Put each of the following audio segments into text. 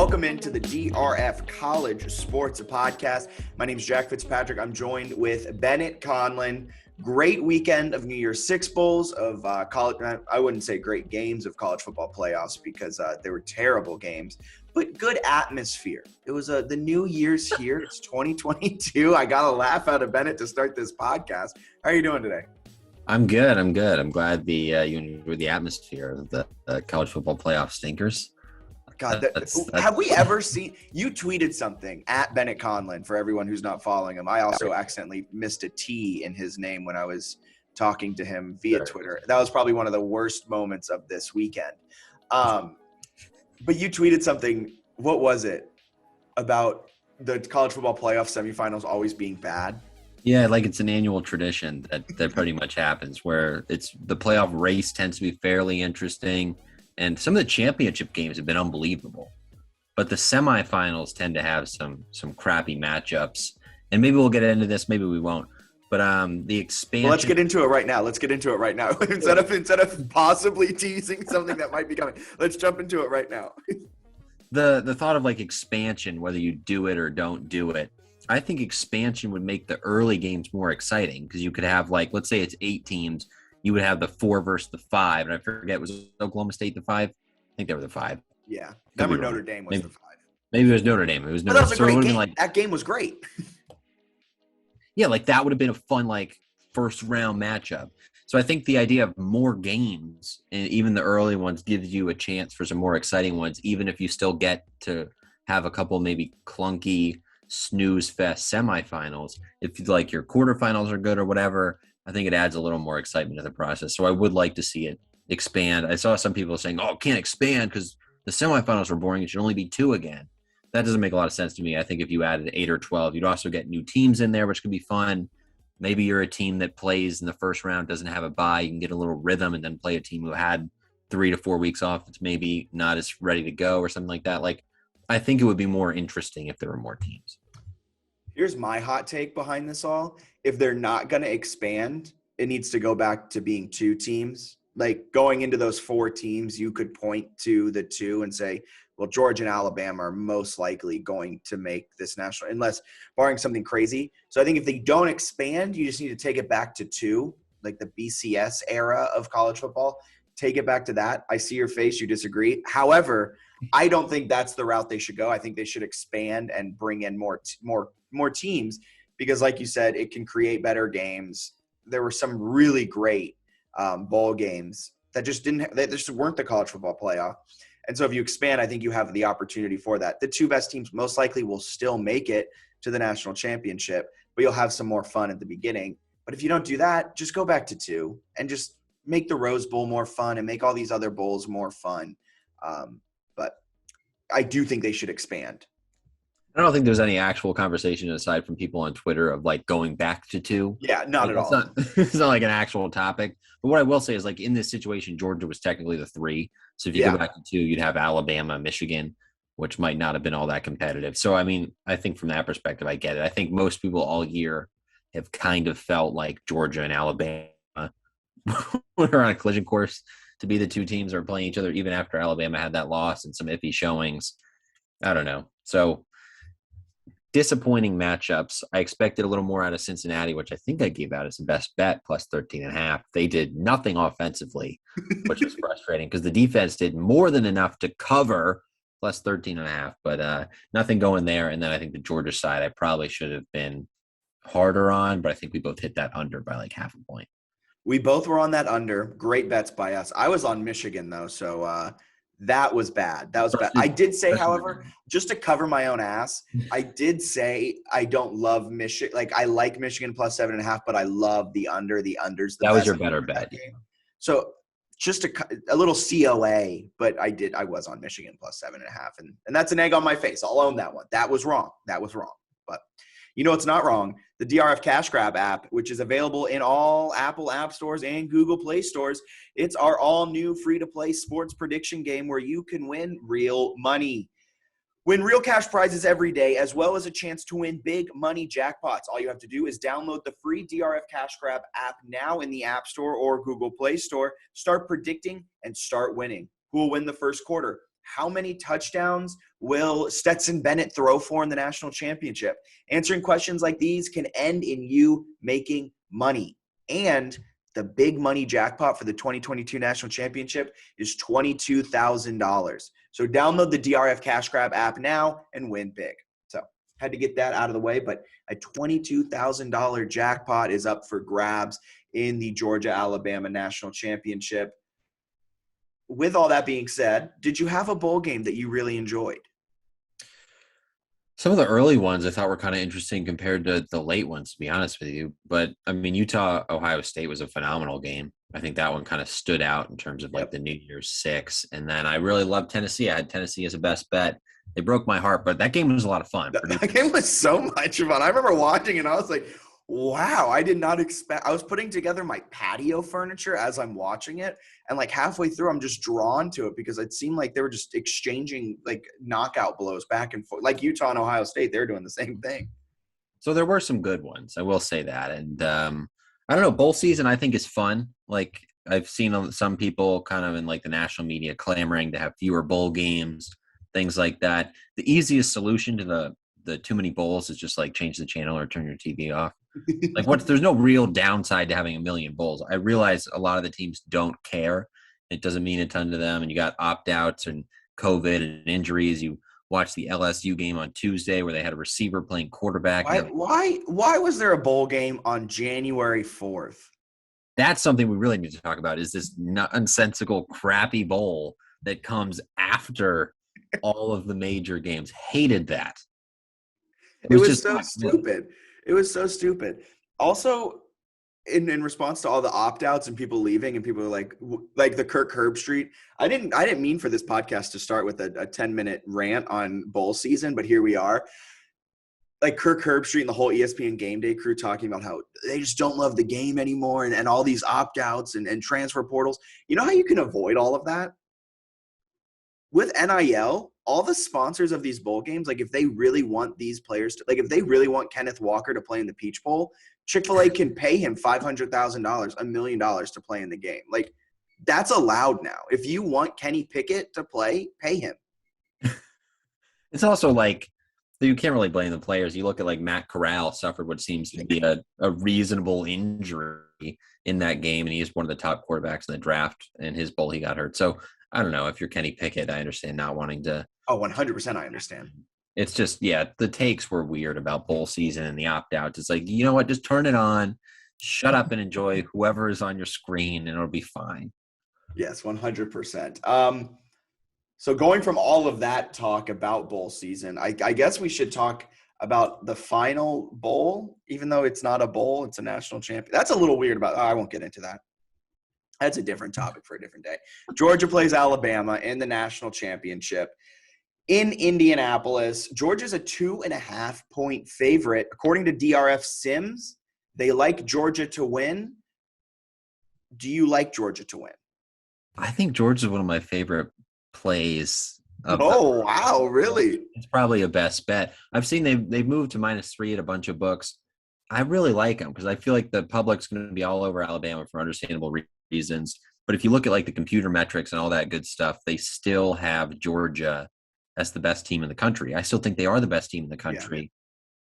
Welcome into the DRF College Sports Podcast. My name is Jack Fitzpatrick. I'm joined with Bennett Conlon. Great weekend of New Year's Six Bowls of college. I wouldn't say great games of college football playoffs because they were terrible games, but good atmosphere. It was the New Year's here. It's 2022. I got a laugh out of Bennett to start this podcast. How are you doing today? I'm good. I'm glad you enjoyed the atmosphere of the college football playoff stinkers. God, have we ever seen – you tweeted something at Bennett Conlon for everyone who's not following him. I also accidentally missed a T in his name when I was talking to him via Twitter. That was probably one of the worst moments of this weekend. But you tweeted something – what was it? About the college football playoff semifinals always being bad? Yeah, like it's an annual tradition that pretty much happens where it's the playoff race tends to be fairly interesting. And some of the championship games have been unbelievable. But the semifinals tend to have some crappy matchups. And maybe we'll get into this, maybe we won't. But the expansion. Well, let's get into it right now. instead of possibly teasing something that might be coming. Let's jump into it right now. The thought of like expansion, whether you do it or don't do it, I think expansion would make the early games more exciting because you could have like, let's say it's 8 teams. You would have the 4 versus the 5, and I forget, was Oklahoma State the 5? I think they were the 5. Yeah, remember Notre Dame was the 5. Maybe it was Notre Dame. It was Notre Dame. That was a great game. That game was great. Yeah, like that would have been a fun like first round matchup. So I think the idea of more games, and even the early ones, gives you a chance for some more exciting ones, even if you still get to have a couple maybe clunky snooze fest semifinals. If like your quarterfinals are good or whatever, I think it adds a little more excitement to the process. So I would like to see it expand. I saw some people saying, oh, it can't expand because the semifinals are boring. It should only be 2 again. That doesn't make a lot of sense to me. I think if you added 8 or 12, you'd also get new teams in there, which could be fun. Maybe you're a team that plays in the first round, doesn't have a bye. You can get a little rhythm and then play a team who had 3 to 4 weeks off. It's maybe not as ready to go or something like that. Like, I think it would be more interesting if there were more teams. Here's my hot take behind this all. If they're not going to expand, it needs to go back to being 2 teams. Like going into those 4 teams, you could point to the 2 and say, well, Georgia and Alabama are most likely going to make this national, unless barring something crazy. So I think if they don't expand, you just need to take it back to 2, like the BCS era of college football. Take it back to that. I see your face. You disagree. However, I don't think that's the route they should go. I think they should expand and bring in more teams because, like you said, it can create better games. There were some really great bowl games that just weren't the college football playoff. And so if you expand, I think you have the opportunity for that. The 2 best teams most likely will still make it to the national championship, but you'll have some more fun at the beginning. But if you don't do that, just go back to 2 and just make the Rose Bowl more fun and make all these other bowls more fun. But I do think they should expand. I don't think there's any actual conversation aside from people on Twitter of like going back to 2. Yeah, not at all. It's not like an actual topic. But what I will say is like in this situation, Georgia was technically the 3. So if you go back to 2, you'd have Alabama, Michigan, which might not have been all that competitive. So, I mean, I think from that perspective, I get it. I think most people all year have kind of felt like Georgia and Alabama were on a collision course to be the 2 teams that are playing each other, even after Alabama had that loss and some iffy showings. I don't know. So disappointing matchups. I expected a little more out of Cincinnati, which I think I gave out as the best bet, plus 13.5. They did nothing offensively, which was frustrating because the defense did more than enough to cover plus 13.5, but nothing going there. And then I think the Georgia side, I probably should have been harder on, but I think we both hit that under by like half a point. We both were on that under. Great bets by us. I was on Michigan, though, so that was bad. That was bad. I did say, however, just to cover my own ass, I did say I don't love Michigan. Like, I like Michigan plus 7.5, but I love the under. The under's the best. That was your better bet. So just a little COA, but I was on Michigan plus 7.5, and that's an egg on my face. I'll own that one. That was wrong. But you know what's not wrong? The DRF Cash Grab app, which is available in all Apple App Stores and Google Play Stores. It's our all-new free-to-play sports prediction game where you can win real money. Win real cash prizes every day, as well as a chance to win big money jackpots. All you have to do is download the free DRF Cash Grab app now in the App Store or Google Play Store. Start predicting and start winning. Who will win the first quarter? how many touchdowns will Stetson Bennett throw for in the national championship? Answering questions like these can end in you making money. And the big money jackpot for the 2022 national championship is $22,000. So download the DRF Cash Grab app now and win big. So had to get that out of the way, but a $22,000 jackpot is up for grabs in the Georgia-Alabama national championship. With all that being said, did you have a bowl game that you really enjoyed? Some of the early ones I thought were kind of interesting compared to the late ones, to be honest with you. But I mean, Utah-Ohio State was a phenomenal game. I think that one kind of stood out in terms of like the New Year's Six. And then I really loved Tennessee. I had Tennessee as a best bet. They broke my heart, but that game was a lot of fun. That game was so much fun. I remember watching it and I was like, wow, I did not expect. I was putting together my patio furniture as I'm watching it. And like halfway through, I'm just drawn to it because it seemed like they were just exchanging like knockout blows back and forth. Like Utah and Ohio State, they're doing the same thing. So there were some good ones. I will say that. And I don't know, bowl season I think is fun. Like I've seen some people kind of in like the national media clamoring to have fewer bowl games, things like that. The easiest solution to the too many bowls is just like change the channel or turn your TV off. Like there's no real downside to having a million bowls. I realize a lot of the teams don't care. It doesn't mean a ton to them. And you got opt-outs and COVID and injuries. You watch the LSU game on Tuesday where they had a receiver playing quarterback. Why was there a bowl game on January 4th? That's something we really need to talk about is this nonsensical, crappy bowl that comes after all of the major games. Hated that. It was so stupid. It was so stupid. Also, in response to all the opt-outs and people leaving and people are like the Kirk Herbstreit. I didn't mean for this podcast to start with a 10-minute rant on bowl season, but here we are. Like Kirk Herbstreit and the whole ESPN Game Day crew talking about how they just don't love the game anymore and all these opt-outs and transfer portals. You know how you can avoid all of that? With NIL, all the sponsors of these bowl games, like if they really want these players to, like if they really want Kenneth Walker to play in the Peach Bowl, Chick-fil-A can pay him $500,000, $1 million to play in the game. Like that's allowed now. If you want Kenny Pickett to play, pay him. It's also like you can't really blame the players. You look at like Matt Corral suffered what seems to be a reasonable injury in that game, and he's one of the top quarterbacks in the draft. And his bowl, he got hurt. So I don't know if you're Kenny Pickett. I understand not wanting to. Oh, 100%. I understand. It's just, the takes were weird about bowl season and the opt-outs. It's like, you know what? Just turn it on, shut up and enjoy whoever is on your screen, and it'll be fine. Yes, 100%. So going from all of that talk about bowl season, I guess we should talk about the final bowl, even though it's not a bowl, it's a national champion. That's a little weird I won't get into that. That's a different topic for a different day. Georgia plays Alabama in the national championship in Indianapolis. Georgia's a 2.5-point favorite. According to DRF Sims, they like Georgia to win. Do you like Georgia to win? I think Georgia's one of my favorite plays. Oh, wow, really? It's probably a best bet. I've seen they've moved to -3 at a bunch of books. I really like them because I feel like the public's going to be all over Alabama for understandable reasons. But if you look at like the computer metrics and all that good stuff, they still have Georgia as the best team in the country. I still think they are the best team in the country.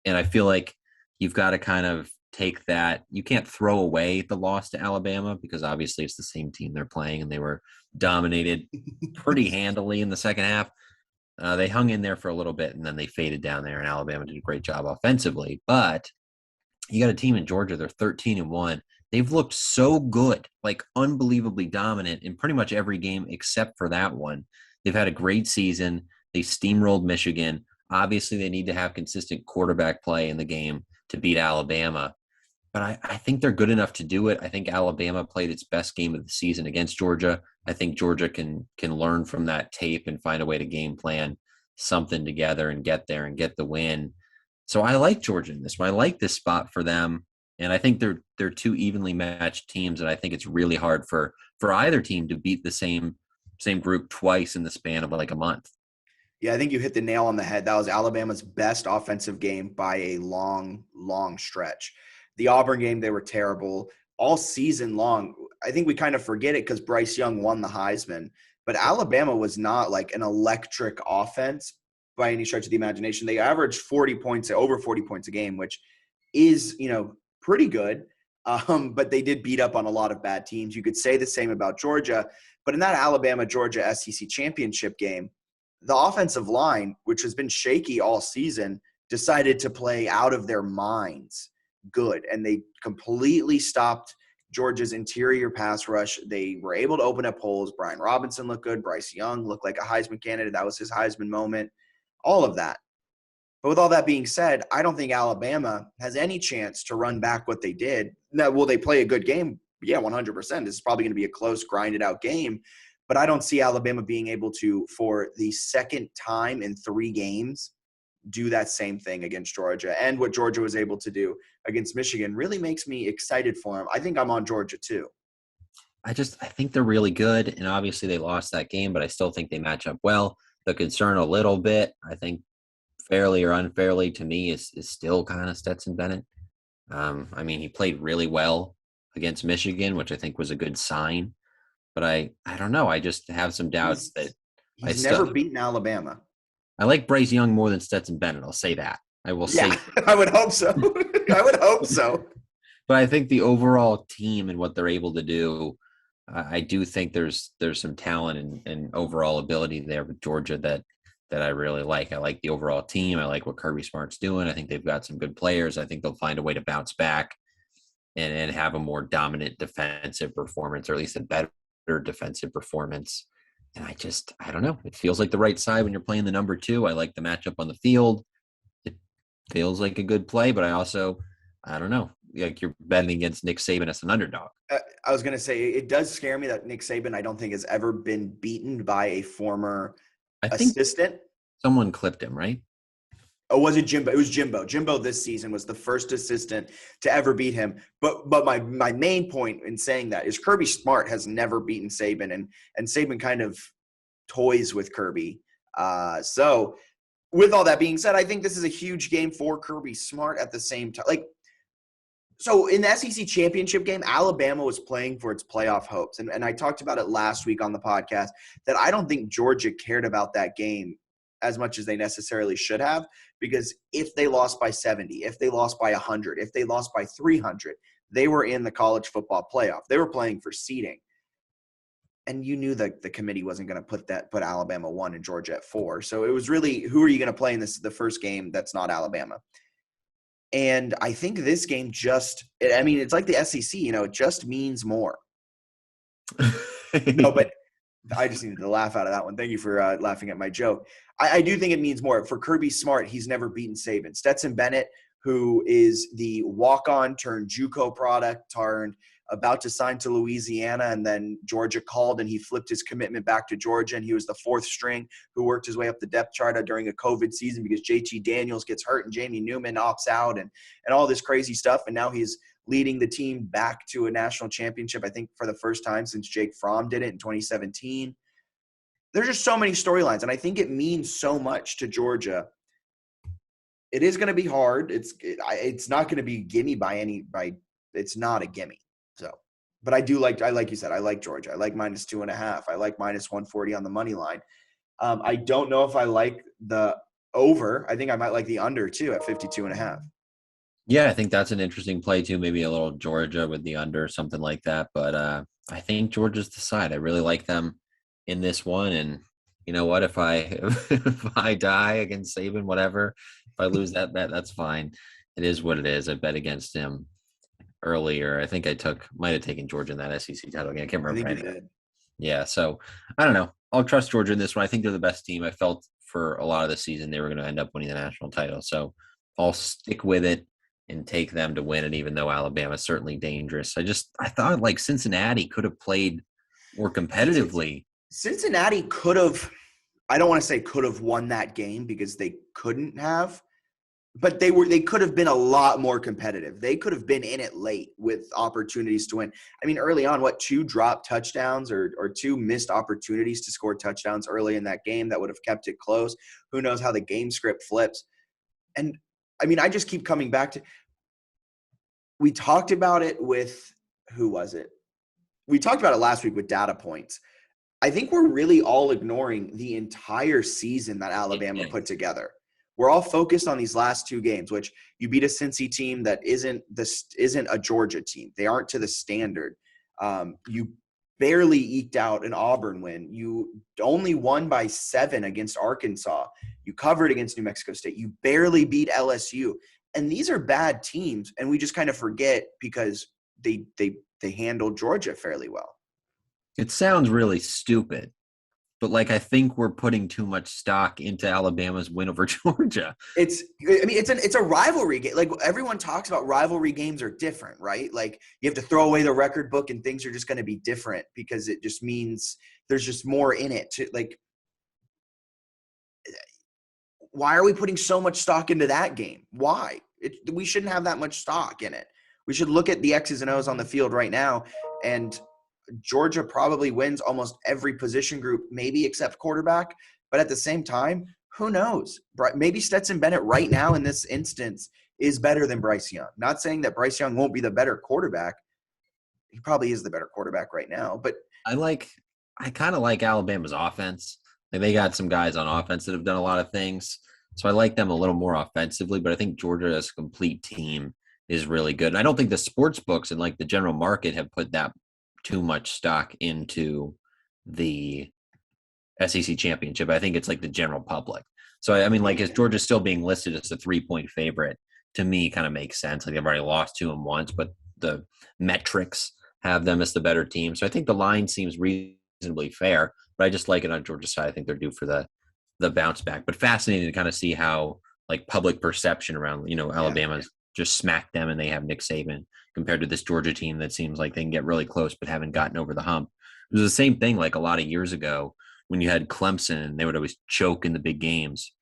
Yeah. And I feel like you've got to kind of take that. You can't throw away the loss to Alabama because obviously it's the same team they're playing and they were dominated pretty handily in the second half. They hung in there for a little bit and then they faded down there and Alabama did a great job offensively. But you got a team in Georgia, they're 13-1. They've looked so good, like unbelievably dominant in pretty much every game except for that one. They've had a great season. They steamrolled Michigan. Obviously, they need to have consistent quarterback play in the game to beat Alabama. But I think they're good enough to do it. I think Alabama played its best game of the season against Georgia. I think Georgia can learn from that tape and find a way to game plan something together and get there and get the win. So I like Georgia in this one. I like this spot for them. And I think they're two evenly matched teams, and I think it's really hard for either team to beat the same group twice in the span of like a month. Yeah, I think you hit the nail on the head. That was Alabama's best offensive game by a long, long stretch. The Auburn game, they were terrible all season long. I think we kind of forget it because Bryce Young won the Heisman. But Alabama was not like an electric offense by any stretch of the imagination. They averaged over 40 points a game, which is, pretty good. But they did beat up on a lot of bad teams. You could say the same about Georgia. But in that Alabama-Georgia SEC championship game, the offensive line, which has been shaky all season, decided to play out of their minds good. And they completely stopped Georgia's interior pass rush. They were able to open up holes. Brian Robinson looked good. Bryce Young looked like a Heisman candidate. That was his Heisman moment. All of that. But with all that being said, I don't think Alabama has any chance to run back what they did. Now, will they play a good game? Yeah, 100%. This is probably going to be a close, grinded out game. But I don't see Alabama being able to, for the second time in 3 games, do that same thing against Georgia. And what Georgia was able to do against Michigan really makes me excited for them. I think I'm on Georgia too. I think they're really good. And obviously they lost that game, but I still think they match up well. The concern a little bit, I think fairly or unfairly to me, is still kind of Stetson Bennett. He played really well against Michigan, which I think was a good sign. But I don't know. I just have some doubts that he's never beaten Alabama. I like Bryce Young more than Stetson Bennett. I'll say that. I will say. I would hope so. I would hope so. But I think the overall team and what they're able to do, I do think there's some talent and overall ability there with Georgia that I really like. I like the overall team. I like what Kirby Smart's doing. I think they've got some good players. I think they'll find a way to bounce back and have a more dominant defensive performance, or at least a better defensive performance. And I don't know. It feels like the right side when you're playing the number 2. I like the matchup on the field. It feels like a good play, but I don't know. Like you're betting against Nick Saban as an underdog. I was going to say, it does scare me that Nick Saban, I don't think, has ever been beaten by a former assistant. Someone clipped him, right? Oh, was it Jimbo? It was Jimbo. Jimbo this season was the first assistant to ever beat him. But my main point in saying that is Kirby Smart has never beaten Saban, and Saban kind of toys with Kirby. So with all that being said, I think this is a huge game for Kirby Smart at the same time. So in the SEC championship game, Alabama was playing for its playoff hopes. And I talked about it last week on the podcast that I don't think Georgia cared about that game as much as they necessarily should have, because if they lost by 70, if they lost by 100, if they lost by 300, they were in the college football playoff. They were playing for seeding. And you knew that the committee wasn't going to put Alabama 1 and Georgia at 4. So it was really, who are you going to play in the first game that's not Alabama? And I think this game it's like the SEC, it just means more. No, but I just needed to laugh out of that one. Thank you for laughing at my joke. I do think it means more. For Kirby Smart, he's never beaten Saban. Stetson Bennett, who is the walk-on turned JUCO product turned about to sign to Louisiana, and then Georgia called and he flipped his commitment back to Georgia, and he was the 4th string who worked his way up the depth chart during a COVID season because JT Daniels gets hurt and Jamie Newman opts out and all this crazy stuff, and now he's leading the team back to a national championship, I think for the first time since Jake Fromm did it in 2017. There's just so many storylines, and I think it means so much to Georgia. It is going to be hard. It's not going to be gimme it's not a gimme. So, but like you said, I like Georgia. I like -2.5. I like -140 on the money line. I don't know if I like the over. I think I might like the under too at 52.5. Yeah, I think that's an interesting play too. Maybe a little Georgia with the under, something like that. But I think Georgia's the side. I really like them in this one. And you know what? If I die against Saban, whatever, if I lose that bet, that's fine. It is what it is. I bet against him earlier. I think might have taken Georgia in that SEC title game. I can't remember. I think you did. Yeah, so I don't know. I'll trust Georgia in this one. I think they're the best team. I felt for a lot of the season they were going to end up winning the national title. So I'll stick with it and take them to win it, even though Alabama's certainly dangerous. I thought like Cincinnati could have played more competitively. Cincinnati could have, I don't want to say could have won that game because they couldn't have, but they could have been a lot more competitive. They could have been in it late with opportunities to win. I mean, early on, 2 dropped touchdowns or 2 missed opportunities to score touchdowns early in that game that would have kept it close. Who knows how the game script flips? And I mean, I just keep coming back to, we talked about it with, who was it? We talked about it last week with data points. I think we're really all ignoring the entire season that Alabama put together. We're all focused on these last two games, which you beat a Cincy team that isn't a Georgia team. They aren't to the standard. You barely eked out an Auburn win. You only won by 7 against Arkansas. You covered against New Mexico State. You barely beat LSU. And these are bad teams, and we just kind of forget because they handled Georgia fairly well. It sounds really stupid, but like I think we're putting too much stock into Alabama's win over Georgia. It's a rivalry game. Like everyone talks about rivalry games are different, right? Like you have to throw away the record book and things are just going to be different because it just means there's just more in it. Why are we putting so much stock into that game? Why? We shouldn't have that much stock in it. We should look at the X's and O's on the field right now, and Georgia probably wins almost every position group, maybe except quarterback. But at the same time, who knows? Maybe Stetson Bennett right now in this instance is better than Bryce Young. Not saying that Bryce Young won't be the better quarterback. He probably is the better quarterback right now. But I kind of like Alabama's offense. Like they got some guys on offense that have done a lot of things. So I like them a little more offensively, but I think Georgia as a complete team is really good. And I don't think the sports books and like the general market have put that too much stock into the SEC championship. I think it's like the general public. So, I mean, like, is Georgia still being listed as a 3-point favorite? To me, kind of makes sense. Like, they've already lost to them once, but the metrics have them as the better team. So I think the line seems reasonably fair, but I just like it on Georgia's side. I think they're due for the bounce back. But fascinating to kind of see how, like, public perception around, Alabama's just smacked them and they have Nick Saban compared to this Georgia team that seems like they can get really close but haven't gotten over the hump. It was the same thing like a lot of years ago when you had Clemson and they would always choke in the big games.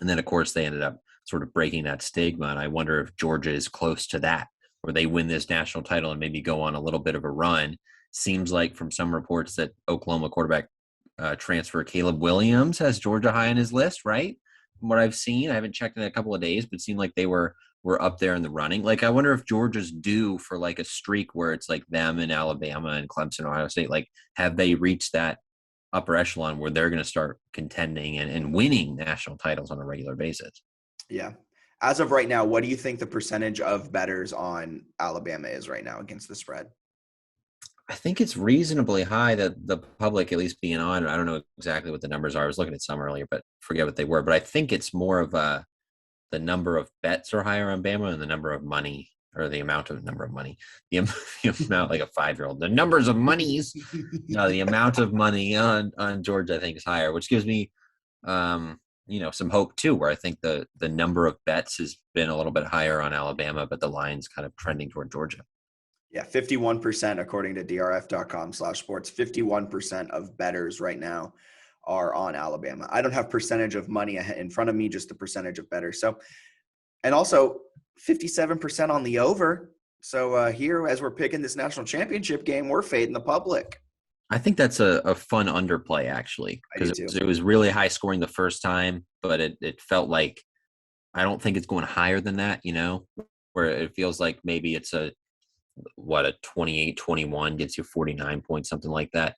And then, of course, they ended up sort of breaking that stigma. And I wonder if Georgia is close to that, where they win this national title and maybe go on a little bit of a run. Seems like from some reports that Oklahoma quarterback transfer Caleb Williams has Georgia high on his list, right? From what I've seen, I haven't checked in a couple of days, but it seemed like they were up there in the running. Like, I wonder if Georgia's due for like a streak where it's like them and Alabama and Clemson, Ohio State. Like, have they reached that upper echelon where they're going to start contending and winning national titles on a regular basis? Yeah. As of right now, what do you think the percentage of bettors on Alabama is right now against the spread? I think it's reasonably high that the public at least being on. I don't know exactly what the numbers are. I was looking at some earlier, but forget what they were. But I think it's more of the number of bets are higher on Bama and the number of money, or the amount of number of money, the amount, like a 5-year-old, the numbers of monies, the amount of money on Georgia, I think is higher, which gives me, some hope too, where I think the number of bets has been a little bit higher on Alabama, but the line's kind of trending toward Georgia. Yeah, 51% according to drf.com/sports. 51% of bettors right now are on Alabama. I don't have percentage of money in front of me, just the percentage of bettors. So, and also 57% on the over. So here, as we're picking this national championship game, we're fading the public. I think that's a fun underplay, actually, because it was really high scoring the first time, but it felt like, I don't think it's going higher than that, where it feels like maybe it's a 28-21 gets you 49 points, something like that.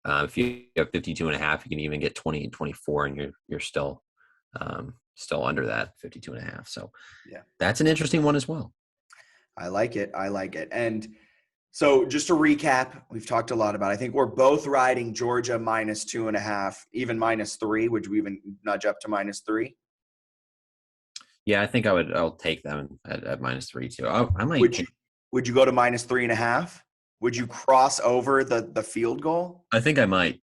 If you have 52.5, you can even get 20-24 and you're still under that 52.5. So yeah, that's an interesting one as well. I like it. And so just to recap, we've talked a lot about, I think we're both riding Georgia -2.5, even -3. Would you even nudge up to -3? Yeah, I think I'll take them at -3 too. I might. Would you go to -3.5? Would you cross over the field goal? I think I might.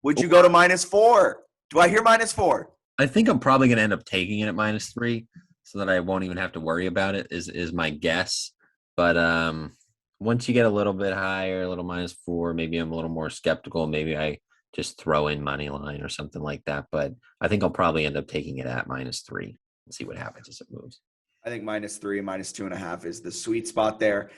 Would you go to -4? Do I hear -4? I think I'm probably going to end up taking it at -3 so that I won't even have to worry about it is my guess. But once you get a little bit higher, a little -4, maybe I'm a little more skeptical. Maybe I just throw in money line or something like that. But I think I'll probably end up taking it at -3 and see what happens as it moves. I think -3, -2.5 is the sweet spot there.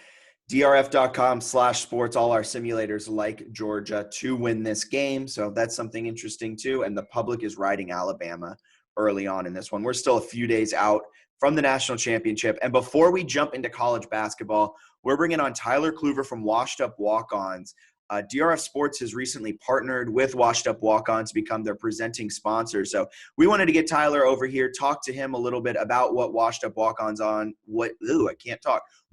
drf.com/sports. All our simulators like Georgia to win this game. So that's something interesting too. And the public is riding Alabama early on in this one. We're still a few days out from the national championship. And before we jump into college basketball, we're bringing on Tyler Kluver from Washed Up Walkons. DRF Sports has recently partnered with Washed Up Walkons to become their presenting sponsor. So we wanted to get Tyler over here, talk to him a little bit about what Washed Up Walkons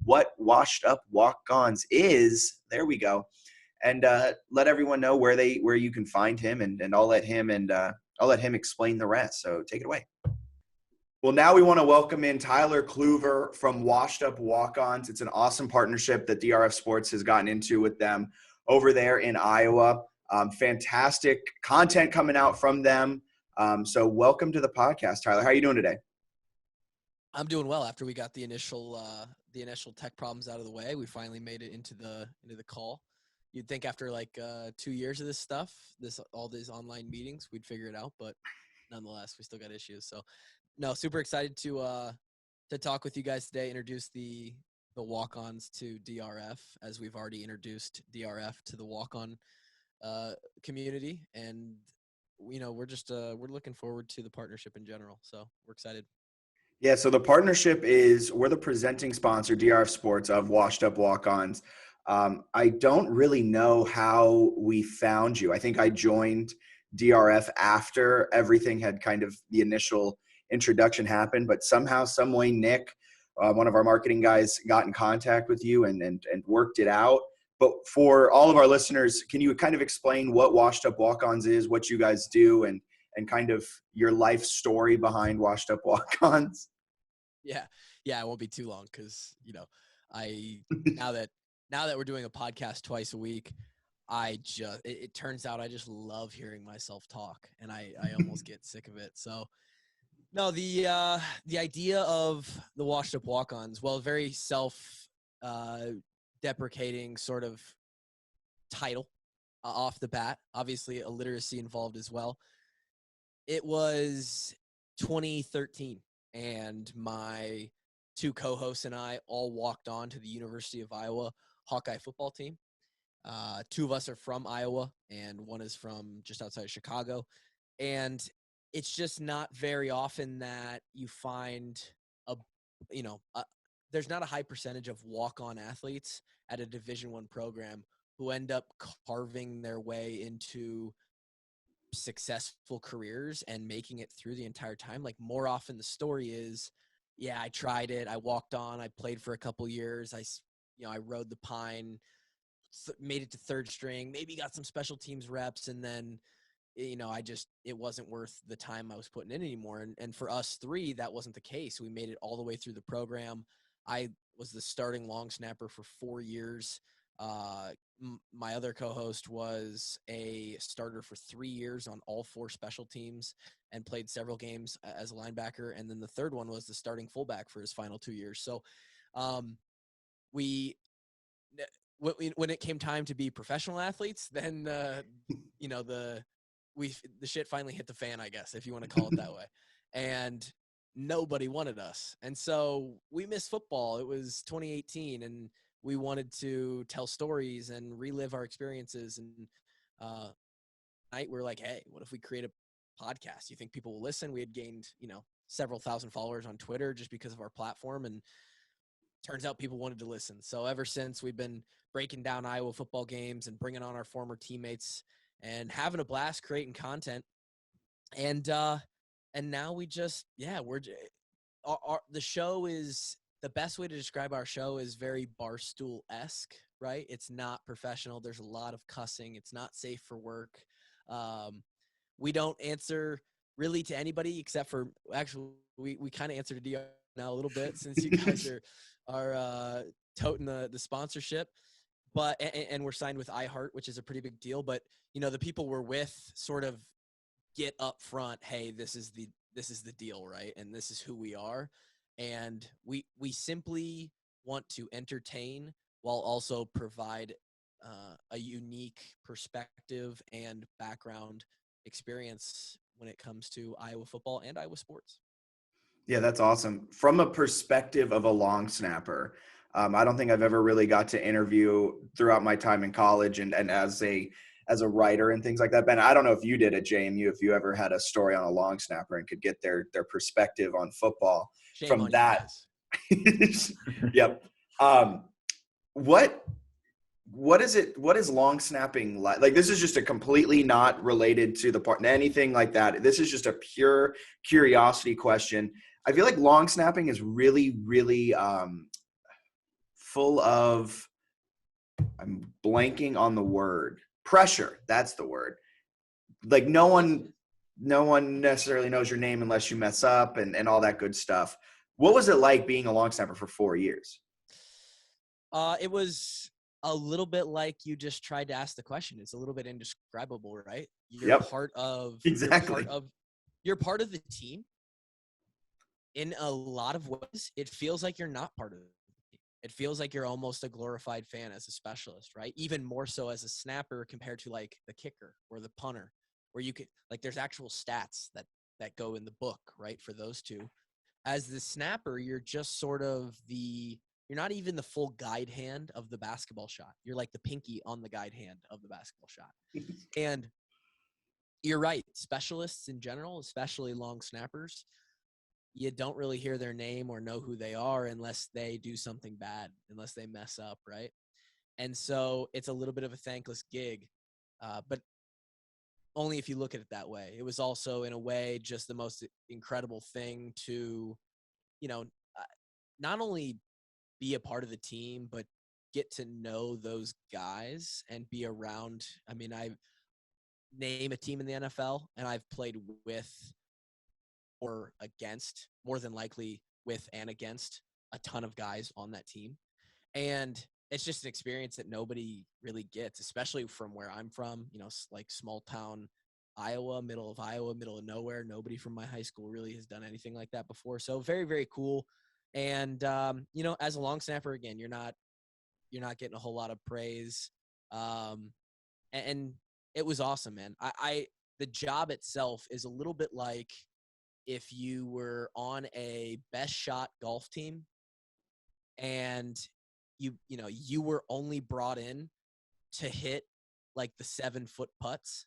what Washed Up Walkons is. There we go. And let everyone know where you can find him, and I'll let him explain the rest. So take it away. Well, now we want to welcome in Tyler Kluver from Washed Up Walkons. It's an awesome partnership that DRF Sports has gotten into with them over there in Iowa. Fantastic content coming out from them. So welcome to the podcast, Tyler. How are you doing today? I'm doing well. After we got the initial tech problems out of the way, we finally made it into the call. You'd think after 2 years of this stuff, all these online meetings, we'd figure it out, but nonetheless, we still got issues. So, no, super excited to talk with you guys today. Introduce the walk-ons to DRF, as we've already introduced DRF to the walk-on community, and we're looking forward to the partnership in general. So we're excited. Yeah, so the partnership we're the presenting sponsor, DRF Sports, of Washed Up Walk-Ons. I don't really know how we found you. I think I joined DRF after everything had kind of the initial introduction happened, but somehow, some way, Nick, one of our marketing guys, got in contact with you and worked it out. But for all of our listeners, can you kind of explain what Washed Up Walk-Ons is, what you guys do, and kind of your life story behind Washed Up Walk-Ons? Yeah, it won't be too long because now that we're doing a podcast twice a week, it turns out I just love hearing myself talk, and I almost get sick of it. So, no, the idea of the Washed Up Walk-Ons, well, very deprecating sort of title off the bat. Obviously, illiteracy involved as well. It was 2013, and my two co-hosts and I all walked on to the University of Iowa Hawkeye football team. Two of us are from Iowa, and one is from just outside of Chicago. And it's just not very often that you find there's not a high percentage of walk-on athletes at a Division I program who end up carving their way into successful careers and making it through the entire time. Like, more often the story is, I tried it, I walked on, I played for a couple years, I rode the pine, made it to third string, maybe got some special teams reps, and then it wasn't worth the time I was putting in anymore. And for us three, that wasn't the case. We made it all the way through the program. I was the starting long snapper for 4 years. My other co-host was a starter for 3 years on all 4 special teams and played several games as a linebacker. And then the third one was the starting fullback for his final 2 years. So when it came time to be professional athletes, then the shit finally hit the fan, I guess, if you want to call it that way. And nobody wanted us. And so we missed football. It was 2018, and we wanted to tell stories and relive our experiences. And we're like, hey, what if we create a podcast? You think people will listen? We had gained, several thousand followers on Twitter just because of our platform, and turns out people wanted to listen. So ever since, we've been breaking down Iowa football games and bringing on our former teammates and having a blast creating content. And now we just, the show is, the best way to describe our show is very Barstool-esque, right? It's not professional. There's a lot of cussing. It's not safe for work. We don't answer really to anybody except for, actually, we kind of answer to DR now a little bit since you guys are toting the sponsorship. But and we're signed with iHeart, which is a pretty big deal. But the people we're with sort of get up front, hey, this is the deal, right? And this is who we are. And we simply want to entertain while also provide a unique perspective and background experience when it comes to Iowa football and Iowa sports. Yeah, that's awesome. From a perspective of a long snapper, I don't think I've ever really got to interview throughout my time in college and as a writer and things like that. Ben, I don't know if you did at JMU, if you ever had a story on a long snapper and could get their perspective on football. Shame from on that. You guys. Yep. What what is long snapping like? Like, this is just a completely not related to the part, anything like that. This is just a pure curiosity question. I feel like long snapping is really, really full of, I'm blanking on the word, pressure. That's the word. Like, no one necessarily knows your name unless you mess up and all that good stuff. What was it like being a long snapper for 4 years? It was a little bit like you just tried to ask the question. It's a little bit indescribable, right? You're Yep. part of Exactly. you're part of the team. In a lot of ways, it feels like you're not part of it. It feels like you're almost a glorified fan as a specialist, right? Even more so as a snapper compared to like the kicker or the punter, where you could like there's actual stats that go in the book, right? For those two. As the snapper, you're just sort of you're not even the full guide hand of the basketball shot. You're like the pinky on the guide hand of the basketball shot. And you're right. Specialists in general, especially long snappers, you don't really hear their name or know who they are unless they do something bad, unless they mess up, right? And so it's a little bit of a thankless gig, but only if you look at it that way. It was also, in a way, just the most incredible thing to, not only be a part of the team, but get to know those guys and be around. I mean, I name a team in the NFL, and I've played with or against, more than likely with and against, a ton of guys on that team. And it's just an experience that nobody really gets, especially from where I'm from, like small town Iowa, middle of nowhere. Nobody from my high school really has done anything like that before. So very, very cool. And, as a long snapper, again, you're not getting a whole lot of praise. And it was awesome, man. The job itself is a little bit like if you were on a best shot golf team and you were only brought in to hit like the 7-foot putts,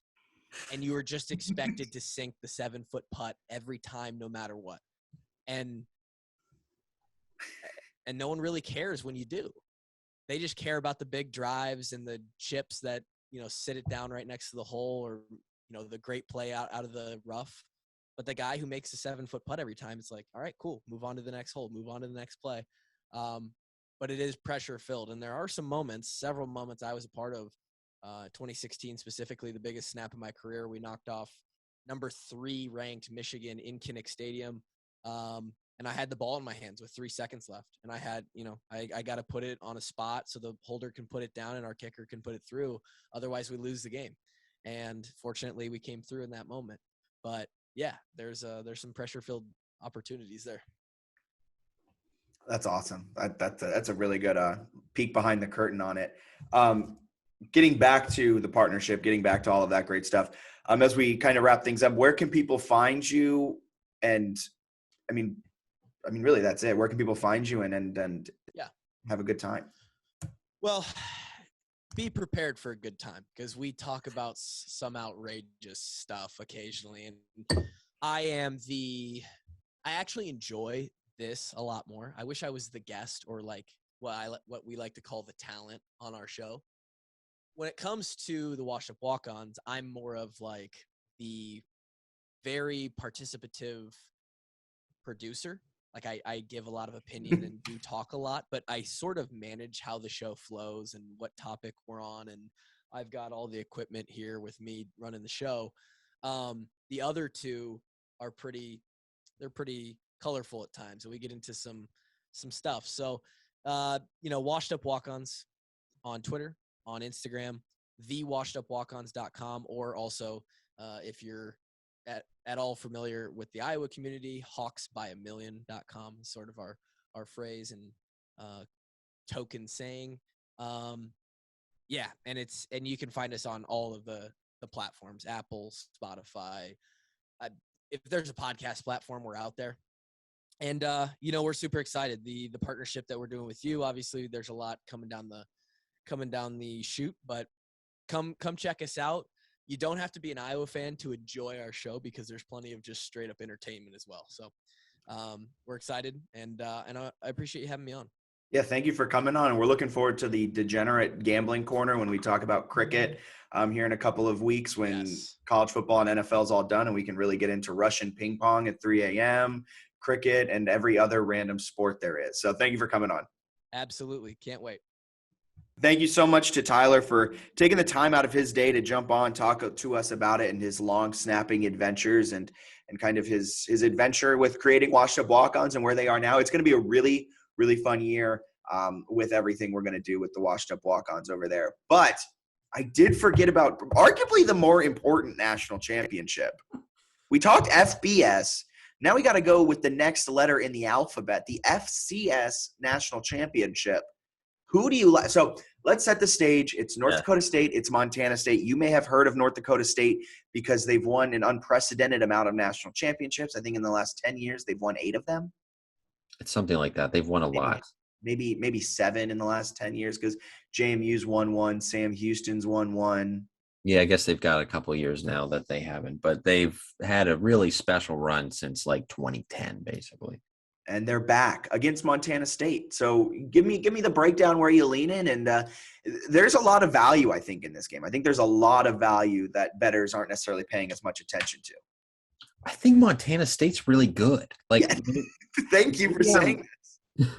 and you were just expected to sink the 7-foot putt every time, no matter what. And no one really cares when you do. They just care about the big drives and the chips that, sit it down right next to the hole, or, the great play out of the rough. But the guy who makes a 7-foot putt every time, it's like, all right, cool. Move on to the next hole. Move on to the next play. But it is pressure filled. And there are several moments I was a part of, 2016 specifically, the biggest snap of my career. We knocked off number 3 ranked Michigan in Kinnick Stadium. And I had the ball in my hands with 3 seconds left. And I had, I got to put it on a spot so the holder can put it down and our kicker can put it through. Otherwise we lose the game. And fortunately we came through in that moment. But yeah, there's some pressure filled opportunities there. That's awesome. That's a really good peek behind the curtain on it. Getting back to the partnership, getting back to all of that great stuff. As we kind of wrap things up, where can people find you? And I mean, really, that's it. Where can people find you and yeah, have a good time? Well, be prepared for a good time, because we talk about some outrageous stuff occasionally, and I actually enjoy this a lot more. I wish I was the guest, or like what we like to call the talent on our show. When it comes to the Washed Up Walkons, I'm more of like the very participative producer. Like I give a lot of opinion and do talk a lot, but I sort of manage how the show flows and what topic we're on. And I've got all the equipment here with me running the show. The other two are they're pretty colorful at times, and we get into some stuff. So, Washed Up Walkons on Twitter, on Instagram, thewashedupwalkons.com, or also if you're at all familiar with the Iowa community, hawksbyamillion.com is sort of our phrase and token saying. Yeah, and you can find us on all of the platforms, Apple, Spotify. If there's a podcast platform, we're out there. And we're super excited. The partnership that we're doing with you, obviously there's a lot coming down the chute, but come check us out. You don't have to be an Iowa fan to enjoy our show, because there's plenty of just straight up entertainment as well. So we're excited, and I appreciate you having me on. Yeah, thank you for coming on. And we're looking forward to the degenerate gambling corner when we talk about cricket here in a couple of weeks when Yes. college football and NFL is all done and we can really get into Russian ping pong at 3 a.m., cricket, and every other random sport there is. So thank you for coming on. Absolutely. Can't wait. Thank you so much to Tyler for taking the time out of his day to jump on, talk to us about it and his long snapping adventures and kind of his adventure with creating Washed Up Walkons and where they are now. It's going to be a really, really fun year with everything we're going to do with the Washed Up Walkons over there. But I did forget about arguably the more important national championship. We talked FBS. Now we got to go with the next letter in the alphabet, the FCS National Championship. Who do you like? So let's set the stage. It's North Dakota State. It's Montana State. You may have heard of North Dakota State because they've won an unprecedented amount of national championships. I think in the last 10 years, they've won 8 of them. It's something like that. They've won a lot. Maybe 7 in the last 10 years because JMU's won 1. Sam Houston's won 1. Yeah, I guess they've got a couple of years now that they haven't, but they've had a really special run since like 2010, basically. And they're back against Montana State. So give me the breakdown where you lean in. And there's a lot of value, I think, in this game. I think there's a lot of value that bettors aren't necessarily paying as much attention to. I think Montana State's really good. Like, yeah. Thank you for saying this.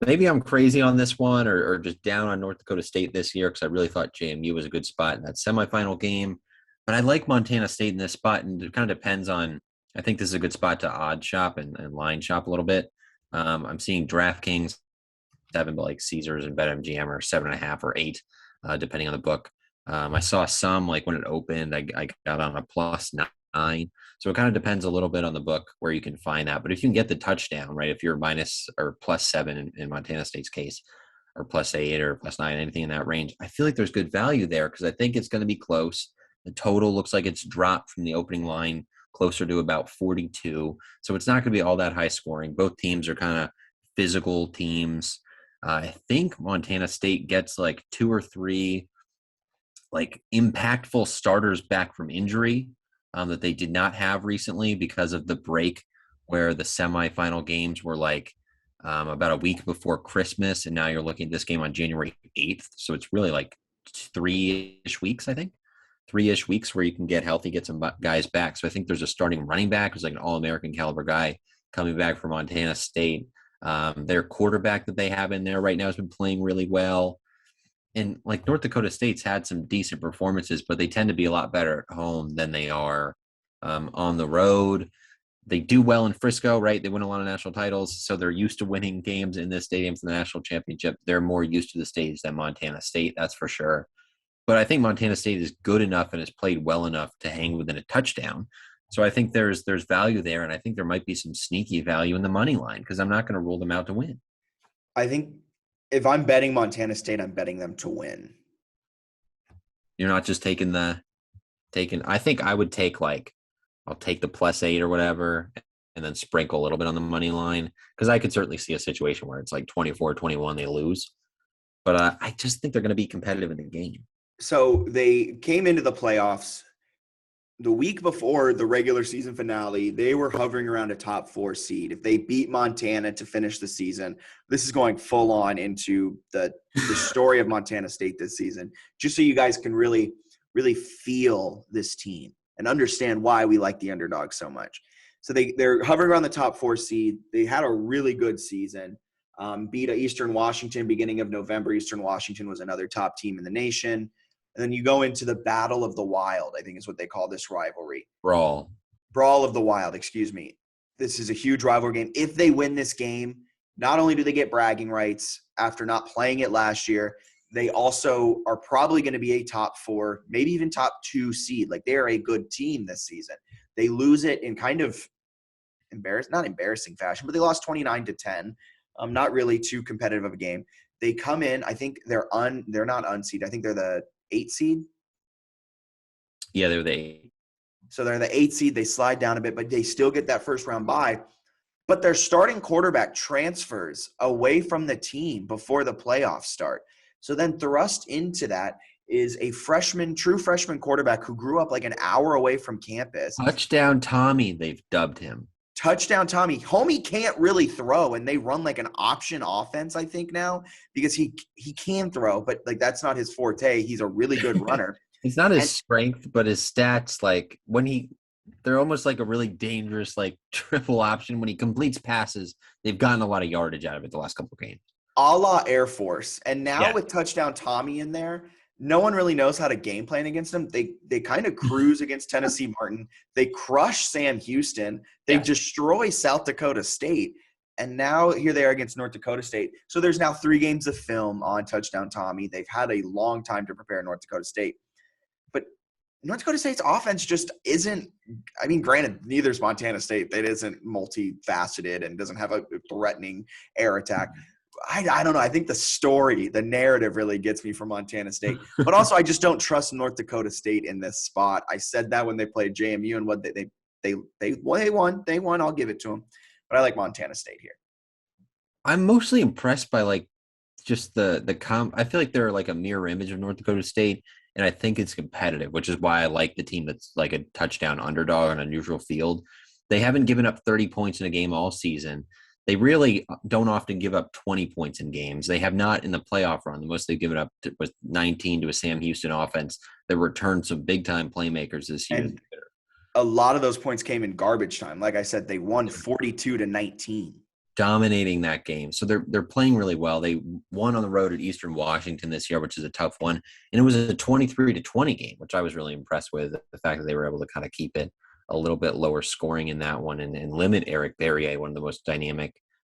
Maybe I'm crazy on this one or just down on North Dakota State this year because I really thought JMU was a good spot in that semifinal game. But I like Montana State in this spot, and it kind of depends on – I think this is a good spot to odd shop and line shop a little bit. I'm seeing DraftKings 7, but like Caesars and BetMGM are 7.5 or 8, depending on the book. I saw some like when it opened, I got on a +9. So it kind of depends a little bit on the book where you can find that. But if you can get the touchdown, right, if you're minus or +7 in Montana State's case, or +8 or +9, anything in that range, I feel like there's good value there because I think it's going to be close. The total looks like it's dropped from the opening line closer to about 42. So it's not going to be all that high scoring. Both teams are kind of physical teams. I think Montana State gets like 2 or 3 like impactful starters back from injury that they did not have recently because of the break where the semifinal games were like about a week before Christmas. And now you're looking at this game on January 8th. So it's really like 3-ish weeks, I think. 3-ish weeks where you can get healthy, get some guys back. So I think there's a starting running back who's like an All-American caliber guy coming back from Montana State. Their quarterback that they have in there right now has been playing really well. And like North Dakota State's had some decent performances, but they tend to be a lot better at home than they are on the road. They do well in Frisco, right? They win a lot of national titles, so they're used to winning games in this stadium for the national championship. They're more used to the stage than Montana State, that's for sure. But I think Montana State is good enough and has played well enough to hang within a touchdown. So I think there's value there, and I think there might be some sneaky value in the money line because I'm not going to rule them out to win. I think if I'm betting Montana State, I'm betting them to win. You're not just taking I think I would take I'll take the +8 or whatever and then sprinkle a little bit on the money line because I could certainly see a situation where it's like 24-21 they lose. But I just think they're going to be competitive in the game. So they came into the playoffs the week before the regular season finale. They were hovering around a top 4 seed. If they beat Montana to finish the season, this is going full on into the story of Montana State this season, just so you guys can really, really feel this team and understand why we like the underdog so much. So they're hovering around the top 4 seed. They had a really good season. Beat Eastern Washington beginning of November. Eastern Washington was another top team in the nation. And then you go into the Battle of the Wild, I think is what they call this rivalry. Brawl of the Wild, excuse me. This is a huge rivalry game. If they win this game, not only do they get bragging rights after not playing it last year, they also are probably going to be a top 4, maybe even top 2 seed. Like they are a good team this season. They lose it in kind of not embarrassing fashion, but they lost 29-10. Not really too competitive of a game. They come in, I think they're not unseeded. I think they're the 8 seed. Yeah, they're the 8. So they're the 8 seed. They slide down a bit, but they still get that first round bye. But their starting quarterback transfers away from the team before the playoffs start. So then thrust into that is a true freshman quarterback who grew up like an hour away from campus. Touchdown Tommy, they've dubbed him. touchdown Tommy, homie can't really throw, and they run like an option offense, I think now, because he can throw, but like that's not his forte. He's a really good runner. It's not his strength, but his stats, like they're almost like a really dangerous like triple option. When he completes passes, they've gotten a lot of yardage out of it the last couple of games. A la Air Force. And now with touchdown Tommy in there, no one really knows how to game plan against him. They kind of cruise against Tennessee Martin. They crush Sam Houston. They destroy South Dakota State. And now here they are against North Dakota State. So there's now 3 games of film on touchdown Tommy. They've had a long time to prepare North Dakota State. But North Dakota State's offense just isn't – I mean, granted, neither is Montana State. It isn't multifaceted and doesn't have a threatening air attack. I don't know. I think the narrative really gets me from Montana State. But also I just don't trust North Dakota State in this spot. I said that when they played JMU, and what they won. I'll give it to them. But I like Montana State here. I'm mostly impressed by like just the I feel like they're like a mirror image of North Dakota State, and I think it's competitive, which is why I like the team that's like a touchdown underdog on a neutral field. They haven't given up 30 points in a game all season. They really don't often give up 20 points in games. They have not in the playoff run. The most they've given up was 19 to a Sam Houston offense that returned some big-time playmakers this year. And a lot of those points came in garbage time. Like I said, they won 42-19. Dominating that game. So they're playing really well. They won on the road at Eastern Washington this year, which is a tough one. And it was a 23-20 game, which I was really impressed with. The fact that they were able to kind of keep it a little bit lower scoring in that one and limit Eric Berrier, one of the most dynamic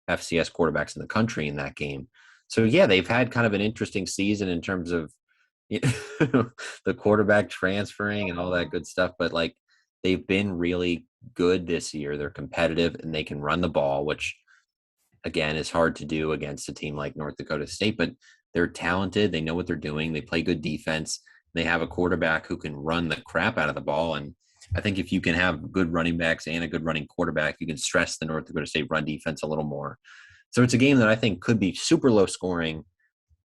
FCS quarterbacks in the country, in that game. So, yeah, they've had kind of an interesting season in terms of the quarterback transferring and all that good stuff. But, like, they've been really good this year. They're competitive and they can run the ball, which, again, is hard to do against a team like North Dakota State. But they're talented. They know what they're doing. They play good defense. They have a quarterback who can run the crap out of the ball. And I think if you can have good running backs and a good running quarterback, you can stress the North Dakota State run defense a little more. So it's a game that I think could be super low scoring,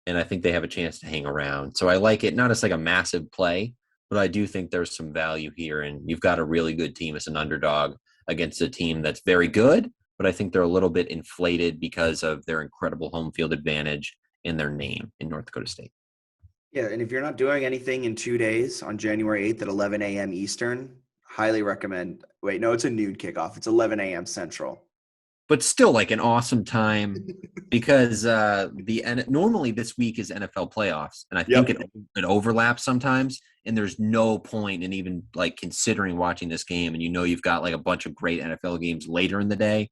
and I think they have a chance to hang around. So I like it, not as like a massive play, but I do think there's some value here, and you've got a really good team as an underdog against a team that's very good, but I think they're a little bit inflated because of their incredible home field advantage and their name in North Dakota State. Yeah, and if you're not doing anything in 2 days on January 8th at 11 a.m. Eastern, highly recommend. Wait, no, it's a noon kickoff. It's 11 a.m. Central. But still, like, an awesome time because normally this week is NFL playoffs, and I think it overlaps sometimes, and there's no point in even like considering watching this game. And you've got like a bunch of great NFL games later in the day.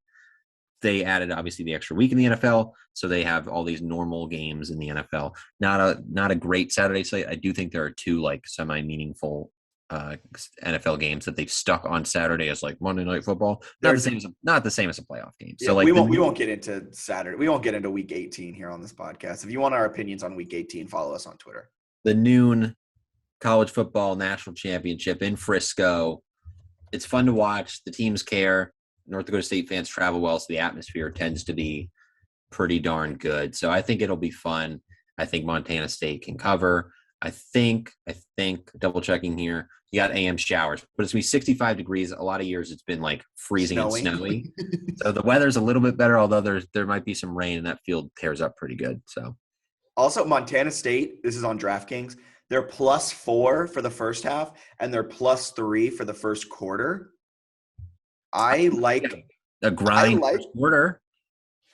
They added obviously the extra week in the NFL, so they have all these normal games in the NFL. Not a great Saturday slate. I do think there are 2 like semi-meaningful NFL games that they've stuck on Saturday as like Monday Night Football. Not the same as a playoff game. Yeah, so like we won't get into Saturday. We won't get into Week 18 here on this podcast. If you want our opinions on Week 18, follow us on Twitter. The noon college football national championship in Frisco. It's fun to watch. The teams care. North Dakota State fans travel well, so the atmosphere tends to be pretty darn good. So I think it'll be fun. I think Montana State can cover. I think double checking here, you got AM showers, but it's going to be 65 degrees. A lot of years it's been like freezing and snowy. So the weather's a little bit better, although there might be some rain and that field tears up pretty good. So also Montana State, this is on DraftKings. They're +4 for the first half and they're +3 for the first quarter. I like a grind quarter.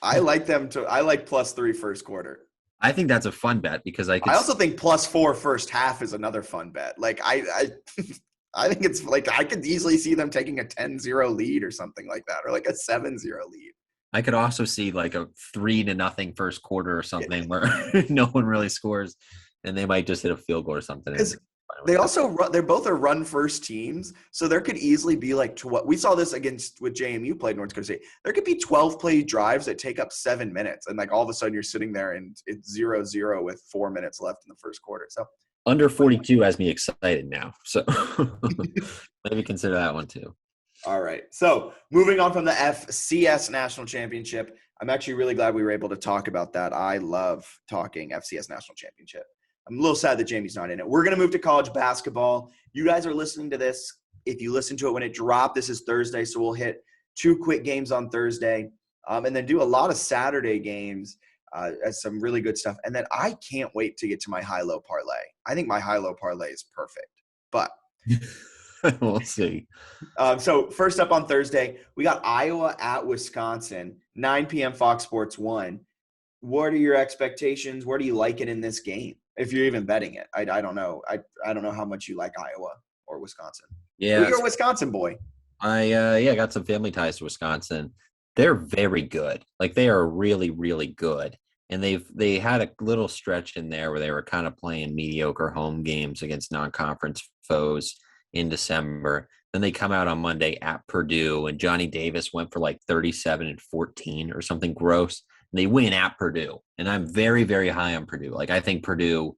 I like +3 first quarter. I think that's a fun bet because I also think +4 first half is another fun bet. Like I think it's like I could easily see them taking a 10-0 lead or something like that, or like a 7-0 lead. I could also see like a 3-0 first quarter or something where no one really scores, and they might just hit a field goal or something. They also they're both are run first teams, so there could easily be like we saw this with JMU played North Dakota State. There could be 12 play drives that take up 7 minutes, and like all of a sudden you're sitting there and it's 0-0 with 4 minutes left in the first quarter. So under 42 has me excited now. So maybe consider that one too. All right. So moving on from the FCS National Championship, I'm actually really glad we were able to talk about that. I love talking FCS National Championship. I'm a little sad that Jamie's not in it. We're going to move to college basketball. You guys are listening to this. If you listen to it when it dropped, this is Thursday, so we'll hit 2 quick games on Thursday, and then do a lot of Saturday games as some really good stuff. And then I can't wait to get to my high-low parlay. I think my high-low parlay is perfect. But we'll see. So first up on Thursday, we got Iowa at Wisconsin, 9 p.m. Fox Sports 1. What are your expectations? Where do you like it in this game? If you're even betting it, I don't know. I don't know how much you like Iowa or Wisconsin. Yeah, you're a Wisconsin boy. I got some family ties to Wisconsin. They're very good. Like they are really, really good. And they had a little stretch in there where they were kind of playing mediocre home games against non-conference foes in December. Then they come out on Monday at Purdue, and Johnny Davis went for like 37 and 14 or something gross. And they win at Purdue, and I'm very, very high on Purdue. Like I think Purdue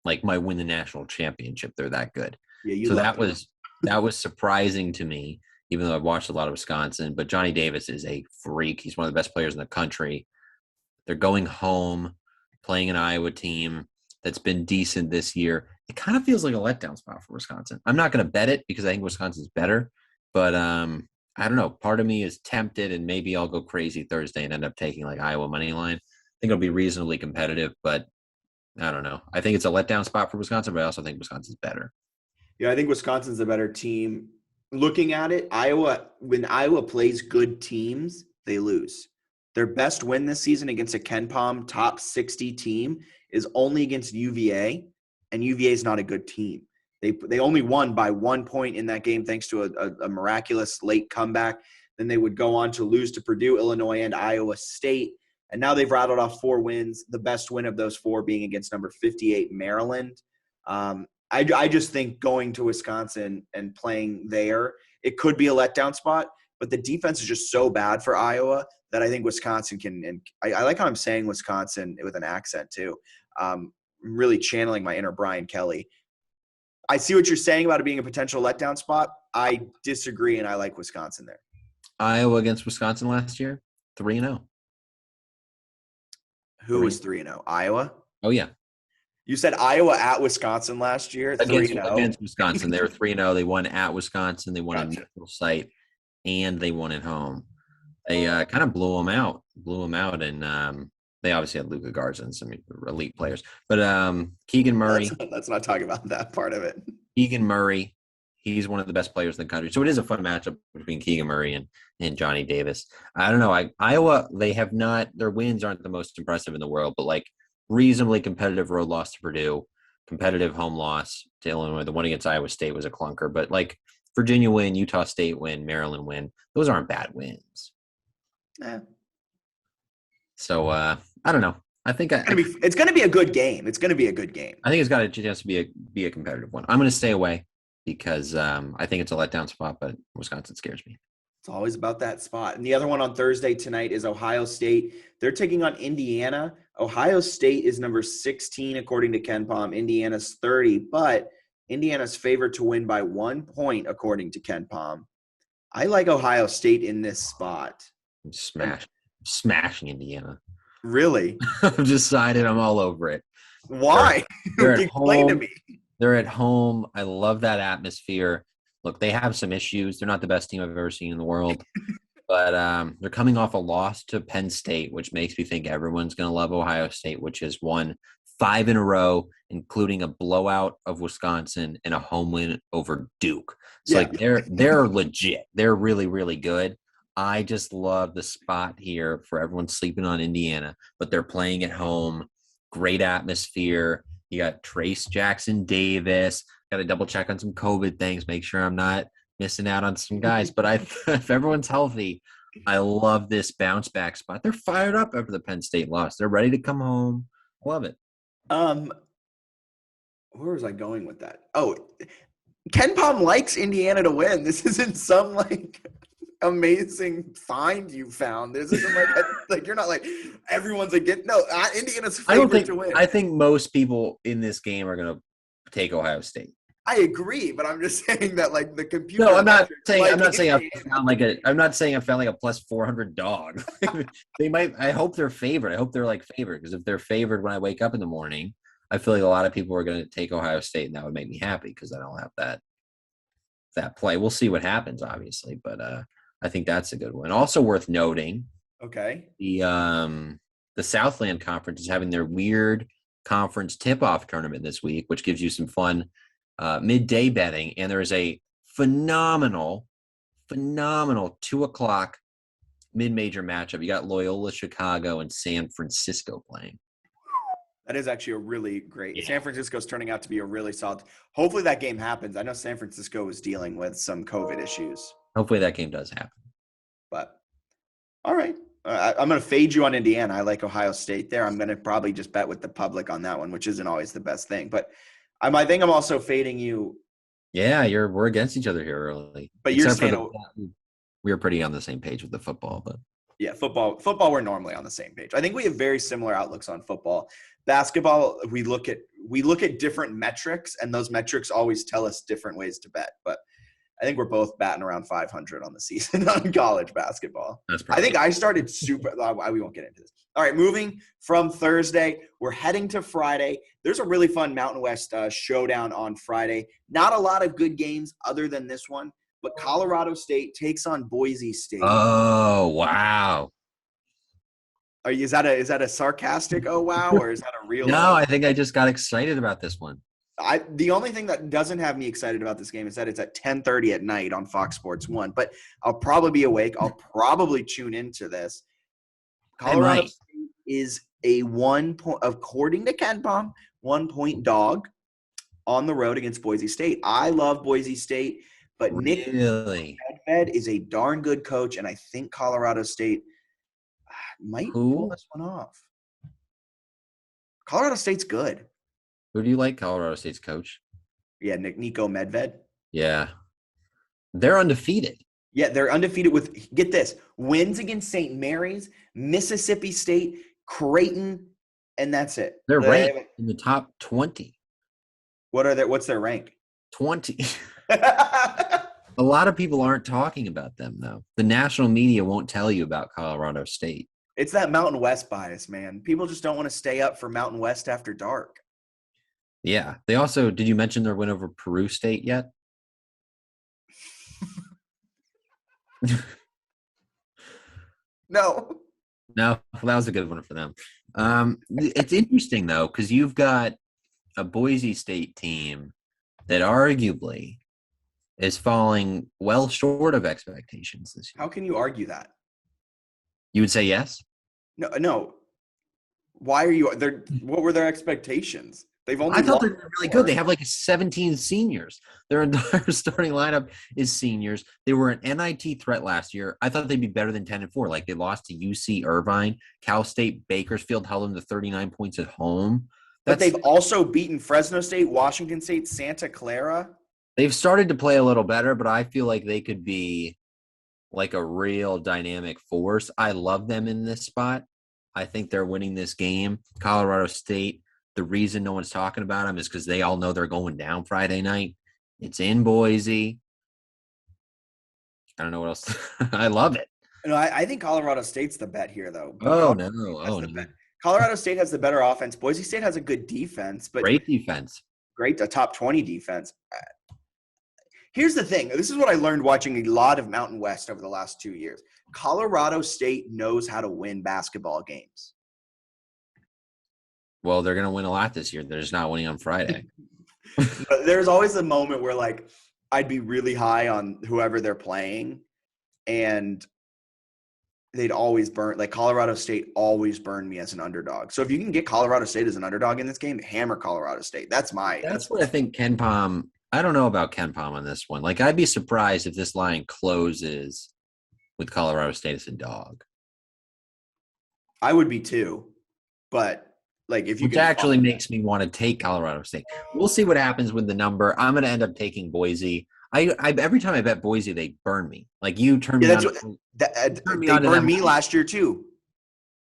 like might win the national championship. They're that good. Yeah, so that was surprising to me, even though I've watched a lot of Wisconsin. But Johnny Davis is a freak. He's one of the best players in the country. They're going home, playing an Iowa team that's been decent this year. It kind of feels like a letdown spot for Wisconsin. I'm not going to bet it because I think Wisconsin's better, but I don't know. Part of me is tempted, and maybe I'll go crazy Thursday and end up taking like Iowa money line. I think it'll be reasonably competitive, but I don't know. I think it's a letdown spot for Wisconsin, but I also think Wisconsin's better. Yeah, I think Wisconsin's a better team. Looking at it, when Iowa plays good teams, they lose. Their best win this season against a KenPom top 60 team is only against UVA, and UVA is not a good team. They only won by 1 point in that game thanks to a miraculous late comeback. Then they would go on to lose to Purdue, Illinois, and Iowa State. And now they've rattled off 4 wins, the best win of those 4 being against number 58 Maryland. I just think going to Wisconsin and playing there, it could be a letdown spot, but the defense is just so bad for Iowa that I think Wisconsin can – and I like how I'm saying Wisconsin with an accent too. I'm really channeling my inner Brian Kelly. I see what you're saying about it being a potential letdown spot. I disagree, and I like Wisconsin there. Iowa against Wisconsin last year, 3-0. Who was 3-0? Iowa? Oh, yeah. You said Iowa at Wisconsin last year, 3-0? Against Wisconsin. They were 3-0. They won at Wisconsin. They won a neutral site, and they won at home. They kind of blew them out, and they obviously had Luka Garza and some elite players. But Keegan Murray. Let's not talk about that part of it. Keegan Murray, he's one of the best players in the country. So it is a fun matchup between Keegan Murray and Johnny Davis. I don't know. Iowa, they have not – their wins aren't the most impressive in the world, but like reasonably competitive road loss to Purdue, competitive home loss to Illinois. The one against Iowa State was a clunker. But like Virginia win, Utah State win, Maryland win. Those aren't bad wins. Yeah. So I don't know. I think it's going to be a good game. It's going to be a good game. I think it's got a chance to be a competitive one. I'm going to stay away because I think it's a letdown spot, but Wisconsin scares me. It's always about that spot. And the other one on Thursday tonight is Ohio State. They're taking on Indiana. Ohio State is number 16 according to KenPom. Indiana's 30, but Indiana's favored to win by 1 point according to KenPom. I like Ohio State in this spot. Smashing Indiana. Really? I've decided I'm all over it. Why? They're at Explain home. to me. They're at home. I love that atmosphere. Look, they have some issues. They're not the best team I've ever seen in the world. But they're coming off a loss to Penn State, which makes me think everyone's going to love Ohio State, which has won 5 in a row, including a blowout of Wisconsin and a home win over Duke. So like they're legit. They're really, really good. I just love the spot here for everyone sleeping on Indiana, but they're playing at home. Great atmosphere. You got Trace Jackson Davis. Got to double check on some COVID things, make sure I'm not missing out on some guys. But if everyone's healthy, I love this bounce back spot. They're fired up after the Penn State loss. They're ready to come home. Love it. Where was I going with that? Oh, KenPom likes Indiana to win. This isn't some like amazing find you found. This isn't like you're not like everyone's like Indiana's favored to win. I think most people in this game are going to take Ohio State. I agree, but I'm just saying that like the computer. No, I'm not saying I found like a plus 400 dog. They might. I hope they're favored. I hope they're like favored because if they're favored when I wake up in the morning, I feel like a lot of people are going to take Ohio State, and that would make me happy because I don't have that play. We'll see what happens, obviously, but I think that's a good one. Also worth noting, Okay. the Southland Conference is having their weird conference tip-off tournament this week, which gives you some fun midday betting. And there is a phenomenal 2:00 mid-major matchup. You got Loyola Chicago and San Francisco playing. That is actually a really great. Yeah. San Francisco's turning out to be a really solid. Hopefully that game happens. I know San Francisco is dealing with some COVID issues, Hopefully that game does happen. but all right. I'm going to fade you on Indiana. I like Ohio State there. I'm going to probably just bet with the public on that one, which isn't always the best thing. But I think I'm also fading you. Yeah, we're against each other here early. But you're saying we were pretty on the same page with the football, but yeah, football. We're normally on the same page. I think we have very similar outlooks on football. Basketball, we look at different metrics, and those metrics always tell us different ways to bet. But I think we're both batting around 500 on the season on college basketball. I think I started super – we won't get into this. All right, moving from Thursday, we're heading to Friday. There's a really fun Mountain West showdown on Friday. Not a lot of good games other than this one, but Colorado State takes on Boise State. Oh, wow. Is that a sarcastic oh wow, or is that a real? No, I think I just got excited about this one. The only thing that doesn't have me excited about this game is that it's at 10:30 at night on Fox Sports 1. But I'll probably be awake. I'll probably tune into this. Colorado State is a 1 point, according to KenPom, 1 point dog on the road against Boise State. I love Boise State, but Nick Medved is a darn good coach, and I think Colorado State might pull this one off. Colorado State's good. Who do you like, Colorado State's coach? Yeah, Nico Medved. Yeah. They're undefeated. Yeah, they're undefeated with, get this, wins against St. Mary's, Mississippi State, Creighton, and that's it. They're ranked in the top 20. What's their rank? 20. A lot of people aren't talking about them, though. The national media won't tell you about Colorado State. It's that Mountain West bias, man. People just don't want to stay up for Mountain West after dark. Yeah. They also, did you mention their win over Peru State yet? No. Well, that was a good one for them. It's interesting, though, because you've got a Boise State team that arguably is falling well short of expectations this year. How can you argue that? You would say yes? No. Why are you – what were their expectations? I thought they were really good. They have like 17 seniors. Their entire starting lineup is seniors. They were an NIT threat last year. I thought they'd be better than 10-4. Like they lost to UC Irvine, Cal State, Bakersfield held them to 39 points at home. But they've also beaten Fresno State, Washington State, Santa Clara. They've started to play a little better, but I feel like they could be like a real dynamic force. I love them in this spot. I think they're winning this game. Colorado State, the reason no one's talking about them is because they all know they're going down Friday night. It's in Boise. I don't know what else. I love it. No, I think Colorado State's the bet here, though. No. Colorado State has the better offense. Boise State has a good defense, but great defense. A top 20 defense. Here's the thing. This is what I learned watching a lot of Mountain West over the last 2 years. Colorado State knows how to win basketball games. Well, they're going to win a lot this year. They're just not winning on Friday. But there's always a moment where, like, I'd be really high on whoever they're playing, and they'd always burn – like, Colorado State always burned me as an underdog. So if you can get Colorado State as an underdog in this game, hammer Colorado State. That's what I think KenPom – I don't know about KenPom on this one. Like, I'd be surprised if this line closes with Colorado State as a dog. I would be too, but like if you which actually makes me want to take Colorado State. We'll see what happens with the number. I'm going to end up taking Boise. I every time I bet Boise, they burn me. Like you turned me on. They burned me last year too.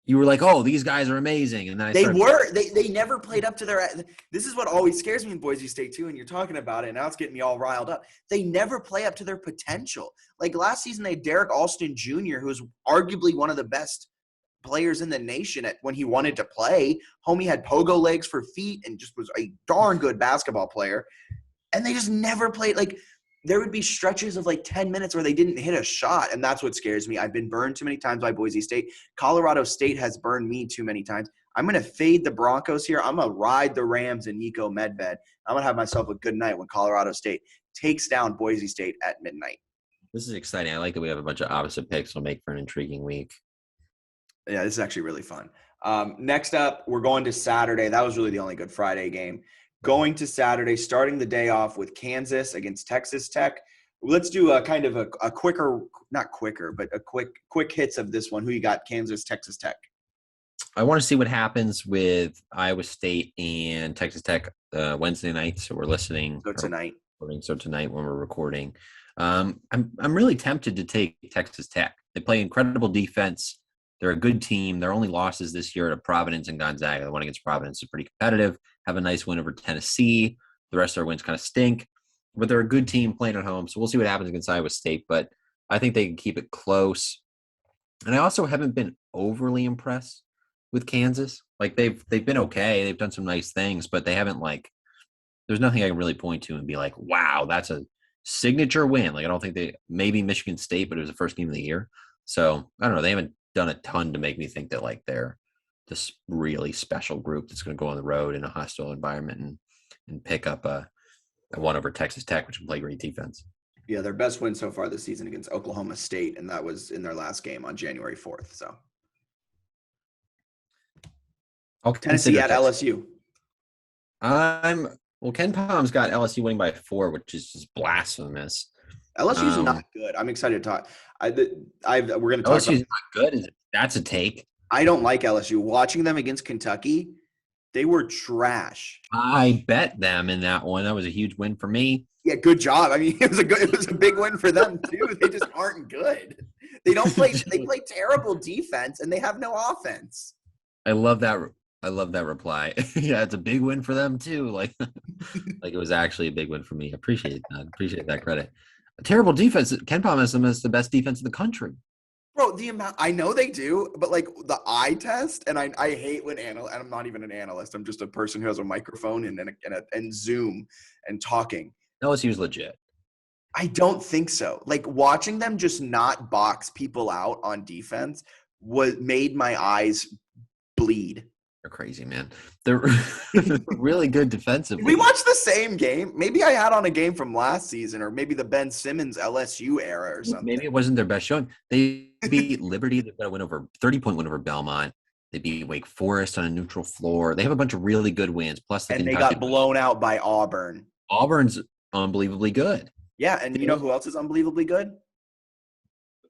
You were like, "Oh, these guys are amazing," and then they never played up to their. This is what always scares me in Boise State too. And you're talking about it, and now it's getting me all riled up. They never play up to their potential. Like last season, they had Derek Alston Jr., who was arguably one of the best players in the nation when he wanted to play. Homie had pogo legs for feet and just was a darn good basketball player. And they just never played. Like there would be stretches of like 10 minutes where they didn't hit a shot, and that's what scares me. I've been burned too many times by Boise State. Colorado State has burned me too many times. I'm going to fade the Broncos here. I'm going to ride the Rams and Nico Medved. I'm going to have myself a good night when Colorado State takes down Boise State at midnight. This is exciting. I like that we have a bunch of opposite picks. It'll make for an intriguing week. Yeah, this is actually really fun. Next up, we're going to Saturday. That was really the only Good Friday game. Going to Saturday, starting the day off with Kansas against Texas Tech. Let's do a kind of a quicker, not quicker, but a quick hits of this one. Who you got? Kansas, Texas Tech. I want to see what happens with Iowa State and Texas Tech Wednesday night. So we're listening. Tonight when we're recording. I'm really tempted to take Texas Tech. They play incredible defense. They're a good team. Their only losses this year to Providence and Gonzaga. The one against Providence is pretty competitive. Have a nice win over Tennessee. The rest of their wins kind of stink. But they're a good team playing at home. So we'll see what happens against Iowa State. But I think they can keep it close. And I also haven't been overly impressed with Kansas. Like they've been okay. They've done some nice things, but they haven't there's nothing I can really point to and be like, wow, that's a signature win. Like I don't think maybe Michigan State, but it was the first game of the year. So I don't know. They haven't done a ton to make me think that they're this really special group that's going to go on the road in a hostile environment and pick up a one over Texas Tech, which can play great defense. Yeah, their best win so far this season against Oklahoma State, and that was in their last game on January 4th. So Tennessee at LSU. Ken Palm's got LSU winning by 4, which is just blasphemous. LSU's not good. I'm excited to talk. We're going to talk. LSU's not good. That's a take. I don't like LSU. Watching them against Kentucky, they were trash. I bet them in that one. That was a huge win for me. Yeah, good job. I mean, it was a big win for them too. They just aren't good. They don't play. They play terrible defense, and they have no offense. I love that reply. Yeah, it's a big win for them too. Like it was actually a big win for me. Appreciate that credit. A terrible defense. Ken Palm has them as the best defense in the country. Bro, the amount I know they do, but the eye test, and I hate when and I'm not even an analyst. I'm just a person who has a microphone and Zoom and talking. LSU's legit. I don't think so. Watching them just not box people out on defense made my eyes bleed. They're crazy, man. They're really good defensively. We watched the same game. Maybe I had on a game from last season, or maybe the Ben Simmons LSU era or something. Maybe it wasn't their best showing. They beat Liberty. They've got a 30-point win over Belmont. They beat Wake Forest on a neutral floor. They have a bunch of really good wins. Plus, they got blown out by Auburn. Auburn's unbelievably good. Yeah, and you know who else is unbelievably good?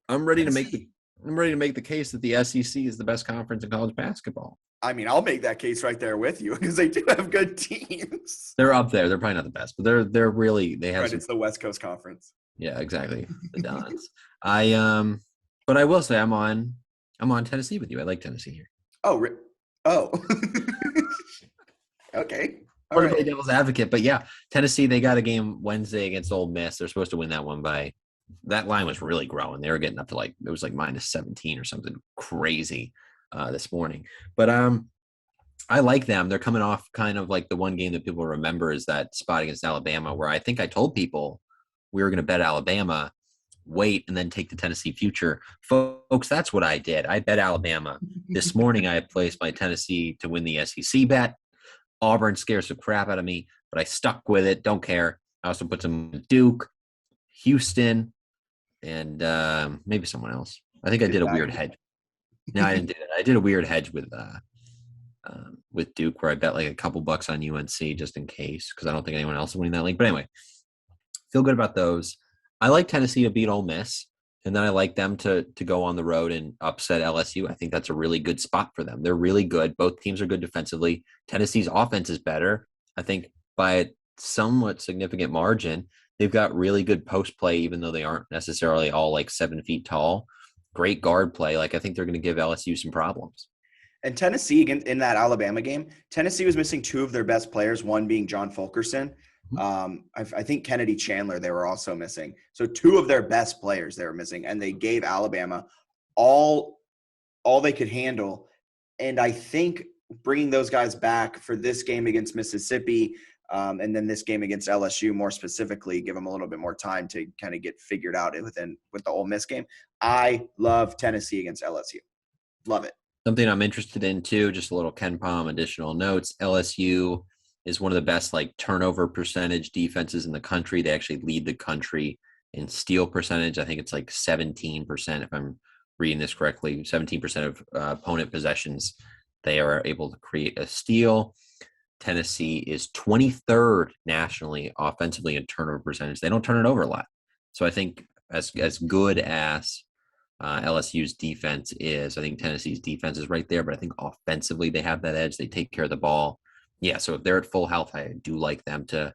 I'm ready to make the case that the SEC is the best conference in college basketball. I mean, I'll make that case right there with you because they do have good teams. They're up there. They're probably not the best, but they're really they have. Right, it's the West Coast Conference. Yeah, exactly. The Dons. But I will say I'm on Tennessee with you. I like Tennessee here. Oh. Okay. All right. Play devil's advocate, but yeah, Tennessee, they got a game Wednesday against Ole Miss. They're supposed to win that one by – that line was really growing. They were getting up to it was minus 17 or something crazy this morning. But I like them. They're coming off kind of the one game that people remember is that spot against Alabama where I think I told people we were going to bet Alabama, wait, and then take the Tennessee future. Folks, that's what I did. I bet Alabama. This morning I placed my Tennessee to win the SEC bet. Auburn scares the crap out of me, but I stuck with it. Don't care. I also put some Duke, Houston, and maybe someone else. I think I did a weird hedge. No, I didn't do it. I did a weird hedge with Duke where I bet a couple bucks on UNC just in case because I don't think anyone else is winning that league. But anyway, feel good about those. I like Tennessee to beat Ole Miss. And then I like them to go on the road and upset LSU. I think that's a really good spot for them. They're really good. Both teams are good defensively. Tennessee's offense is better, I think, by a somewhat significant margin. They've got really good post play, even though they aren't necessarily all 7 feet tall. Great guard play. I think they're going to give LSU some problems. And Tennessee, in that Alabama game, Tennessee was missing 2 of their best players, one being John Fulkerson. I think Kennedy Chandler they were also missing. So 2 of their best players they were missing, and they gave Alabama all they could handle. And I think bringing those guys back for this game against Mississippi, And then this game against LSU, more specifically, give them a little bit more time to kind of get figured out with the Ole Miss game. I love Tennessee against LSU. Love it. Something I'm interested in too, just a little Ken Palm additional notes. LSU is one of the best turnover percentage defenses in the country. They actually lead the country in steal percentage. I think it's 17%, if I'm reading this correctly. 17% of opponent possessions, they are able to create a steal. Tennessee is 23rd nationally offensively in turnover percentage. They don't turn it over a lot. So I think as good as LSU's defense is, I think Tennessee's defense is right there, but I think offensively they have that edge. They take care of the ball. Yeah, so if they're at full health, I do like them to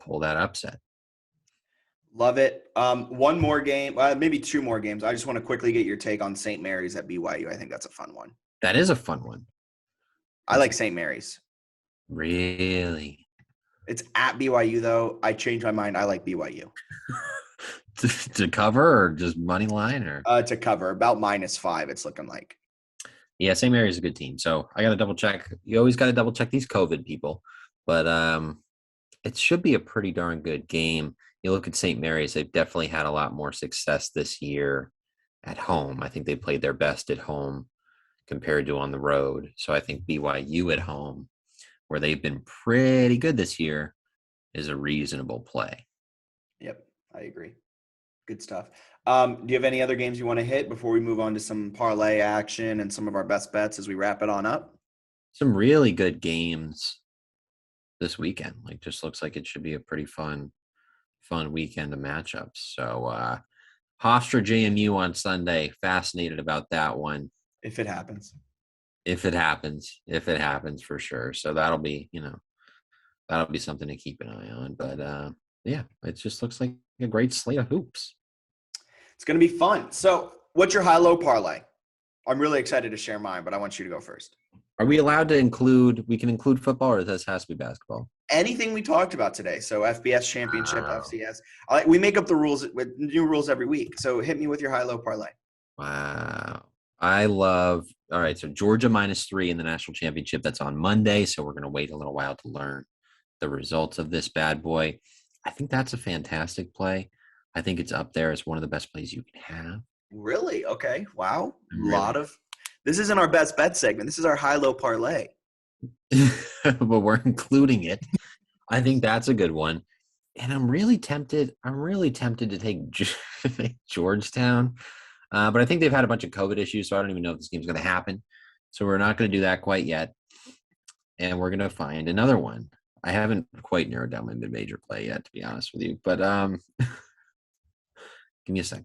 pull that upset. Love it. One more game, maybe two more games. I just want to quickly get your take on St. Mary's at BYU. I think that's a fun one. That is a fun one. I like St. Mary's. Really? It's at BYU, though. I changed my mind. I like BYU. to cover or just money line? Or to cover. About -5, it's looking like. Yeah, St. Mary's is a good team. So I got to double check. You always got to double check these COVID people. But it should be a pretty darn good game. You look at St. Mary's, they've definitely had a lot more success this year at home. I think they played their best at home compared to on the road. So I think BYU at home, where they've been pretty good this year, is a reasonable play. Yep, I agree. Good stuff. Do you have any other games you want to hit before we move on to some parlay action and some of our best bets as we wrap it on up? Some really good games this weekend. Just looks like it should be a pretty fun weekend of matchups. So Hofstra JMU on Sunday. Fascinated about that one. If it happens. If it happens for sure. So that'll be something to keep an eye on. But yeah, it just looks like a great slate of hoops. It's going to be fun. So what's your high-low parlay? I'm really excited to share mine, but I want you to go first. Are we allowed to include football, or does this has to be basketball? Anything we talked about today. So FBS Championship, FCS. We make up the rules with new rules every week. So hit me with your high-low parlay. Wow. All right, so Georgia -3 in the national championship. That's on Monday, so we're going to wait a little while to learn the results of this bad boy. I think that's a fantastic play. I think it's up there as one of the best plays you can have. Really? Okay. Wow. Really. This isn't our best bet segment. This is our high-low parlay. But we're including it. I think that's a good one. And I'm really tempted to take Georgetown. But I think they've had a bunch of COVID issues, so I don't even know if this game's going to happen. So we're not going to do that quite yet. And we're going to find another one. I haven't quite narrowed down my mid-major play yet, to be honest with you. But give me a sec.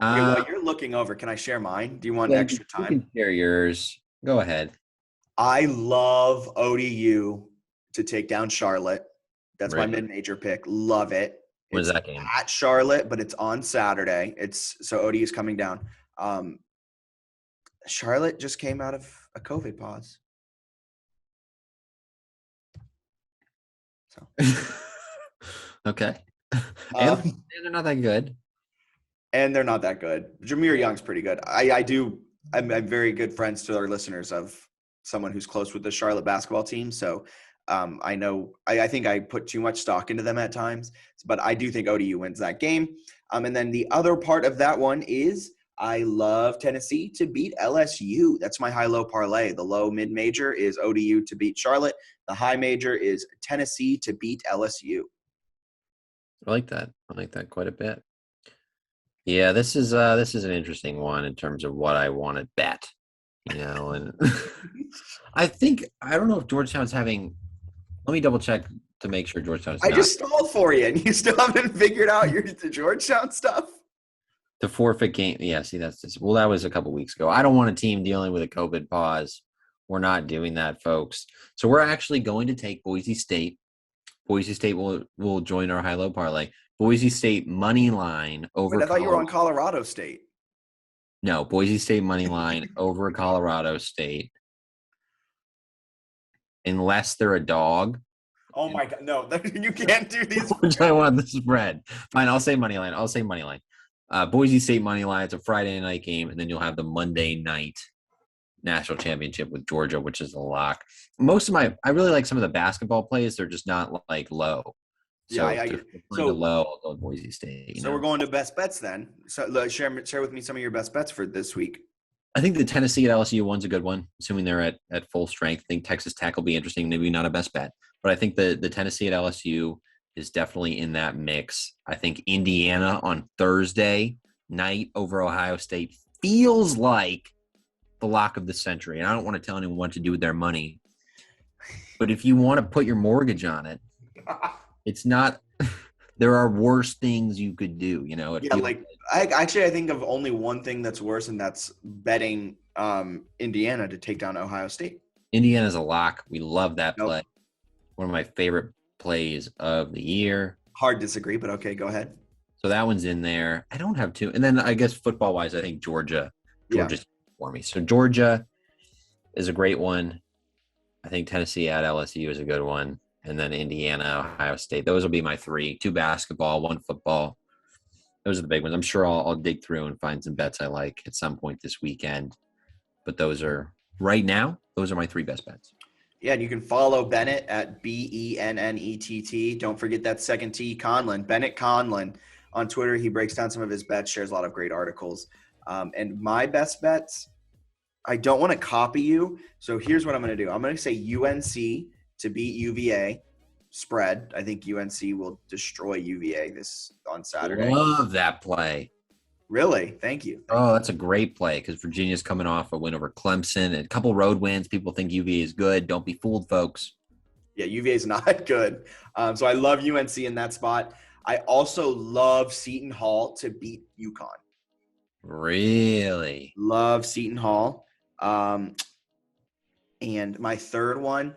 Okay, while you're looking over, can I share mine? Do you want extra time? You can share yours. Go ahead. I love ODU to take down Charlotte. That's Really? my mid-major pick. Love it. When's It's that game? at Charlotte, but it's on Saturday. So ODU is coming down. Charlotte just came out of a COVID pause. So Okay. And they're not that good. and they're not that good. Jameer Young's pretty good. I'm very good friends to our listeners of someone who's close with the Charlotte basketball team. So I know I think I put too much stock into them at times, but I do think ODU wins that game. And then the other part of that one is I love Tennessee to beat LSU. That's my high-low parlay. The low mid-major is ODU to beat Charlotte. The high major is Tennessee to beat LSU. I like that. I like that quite a bit. Yeah, this is an interesting one in terms of what I want to bet. And I don't know if Georgetown's having. Let me double check to make sure Georgetown's. I just stalled for you, and you still haven't figured out the Georgetown stuff. The forfeit game. Yeah, see, that was a couple weeks ago. I don't want a team dealing with a COVID pause. We're not doing that, folks. So we're actually going to take Boise State. Boise State will join our high-low parlay. Boise State money line over. Wait, I thought you were on Colorado State. No, Boise State money line over Colorado State. Unless they're a dog. Oh my God, no! You can't do these. Which I want the spread. Fine, I'll say money line. Boise State money line. It's a Friday night game, and then you'll have the Monday night national championship with Georgia, which is a lock. I really like some of the basketball plays. They're just not like low. So Yeah, to find a low, I'll go with Boise State. We're going to best bets then. So share with me some of your best bets for this week. I think the Tennessee at LSU one's a good one, assuming they're at full strength. I think Texas Tech will be interesting. Maybe not a best bet, but I think the Tennessee at LSU is definitely in that mix. I think Indiana on Thursday night over Ohio State feels like the lock of the century. And I don't want to tell anyone what to do with their money, but if you want to put your mortgage on it, it's not – there are worse things you could do, you know? I think of only one thing that's worse, and that's betting Indiana to take down Ohio State. Indiana's a lock. We love that play. One of my favorite plays of the year. Hard disagree, but okay, go ahead. So that one's in there. I don't have two. And then I guess football-wise, I think Georgia's for me. So Georgia is a great one. I think Tennessee at LSU is a good one. And then Indiana, Ohio State. Those will be my three. 2 basketball, 1 football. Those are the big ones. I'm sure I'll dig through and find some bets I like at some point this weekend. But those are my 3 best bets. Yeah, and you can follow Bennett at Bennett. Don't forget that second T, Conlon. Bennett Conlon on Twitter. He breaks down some of his bets, shares a lot of great articles. And my best bets, I don't want to copy you. So here's what I'm going to do. I'm going to say UNC to beat UVA spread. I think UNC will destroy UVA this on Saturday. Love that play. Really? Thank you. That's a great play because Virginia's coming off a win over Clemson and a couple road wins. People think UVA is good. Don't be fooled, folks. Yeah, UVA is not good. So I love UNC in that spot. I also love Seton Hall to beat UConn. Really? Love Seton Hall. And my third one,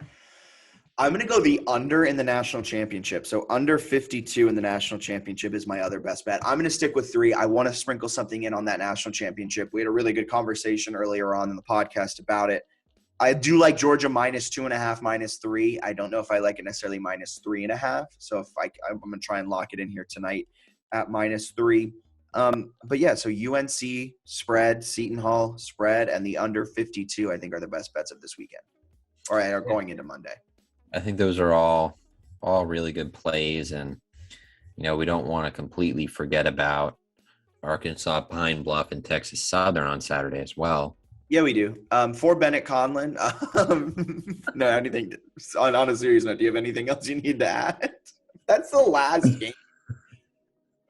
I'm going to go the under in the national championship. So under 52 in the national championship is my other best bet. I'm going to stick with 3. I want to sprinkle something in on that national championship. We had a really good conversation earlier on in the podcast about it. I do like Georgia -2.5, -3. I don't know if I like it necessarily -3.5. So I'm going to try and lock it in here tonight at -3. But yeah, so UNC spread, Seton Hall spread, and the under 52 I think are the best bets of this weekend, or are going into Monday. I think those are all really good plays, and we don't want to completely forget about Arkansas, Pine Bluff, and Texas Southern on Saturday as well. Yeah, we do. For Bennett Conlon, no, anything on a serious note, do you have anything else you need to add? That's the last game.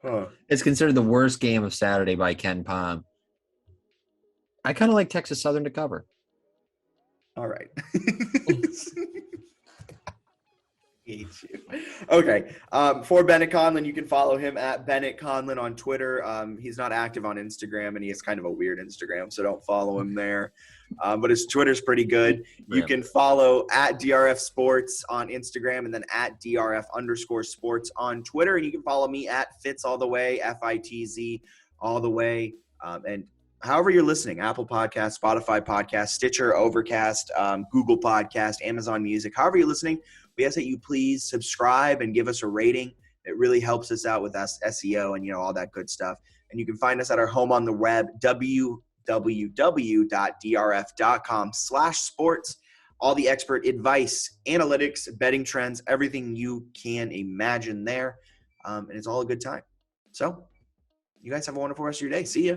Huh. It's considered the worst game of Saturday by Ken Palm. I kind of like Texas Southern to cover. All right. Hate you. Okay. For Bennett Conlon, you can follow him at Bennett Conlon on Twitter. He's not active on Instagram, and he has kind of a weird Instagram, so don't follow him there. But his Twitter's pretty good. You can follow at DRF Sports on Instagram and then at DRF_sports on Twitter. And you can follow me at Fitz all the way, FITZ all the way. And however you're listening, Apple Podcast, Spotify Podcast, Stitcher, Overcast, Google Podcast, Amazon Music, however you're listening, we ask that you please subscribe and give us a rating. It really helps us out with SEO and, all that good stuff. And you can find us at our home on the web, www.drf.com/sports. All the expert advice, analytics, betting trends, everything you can imagine there. And it's all a good time. So you guys have a wonderful rest of your day. See ya.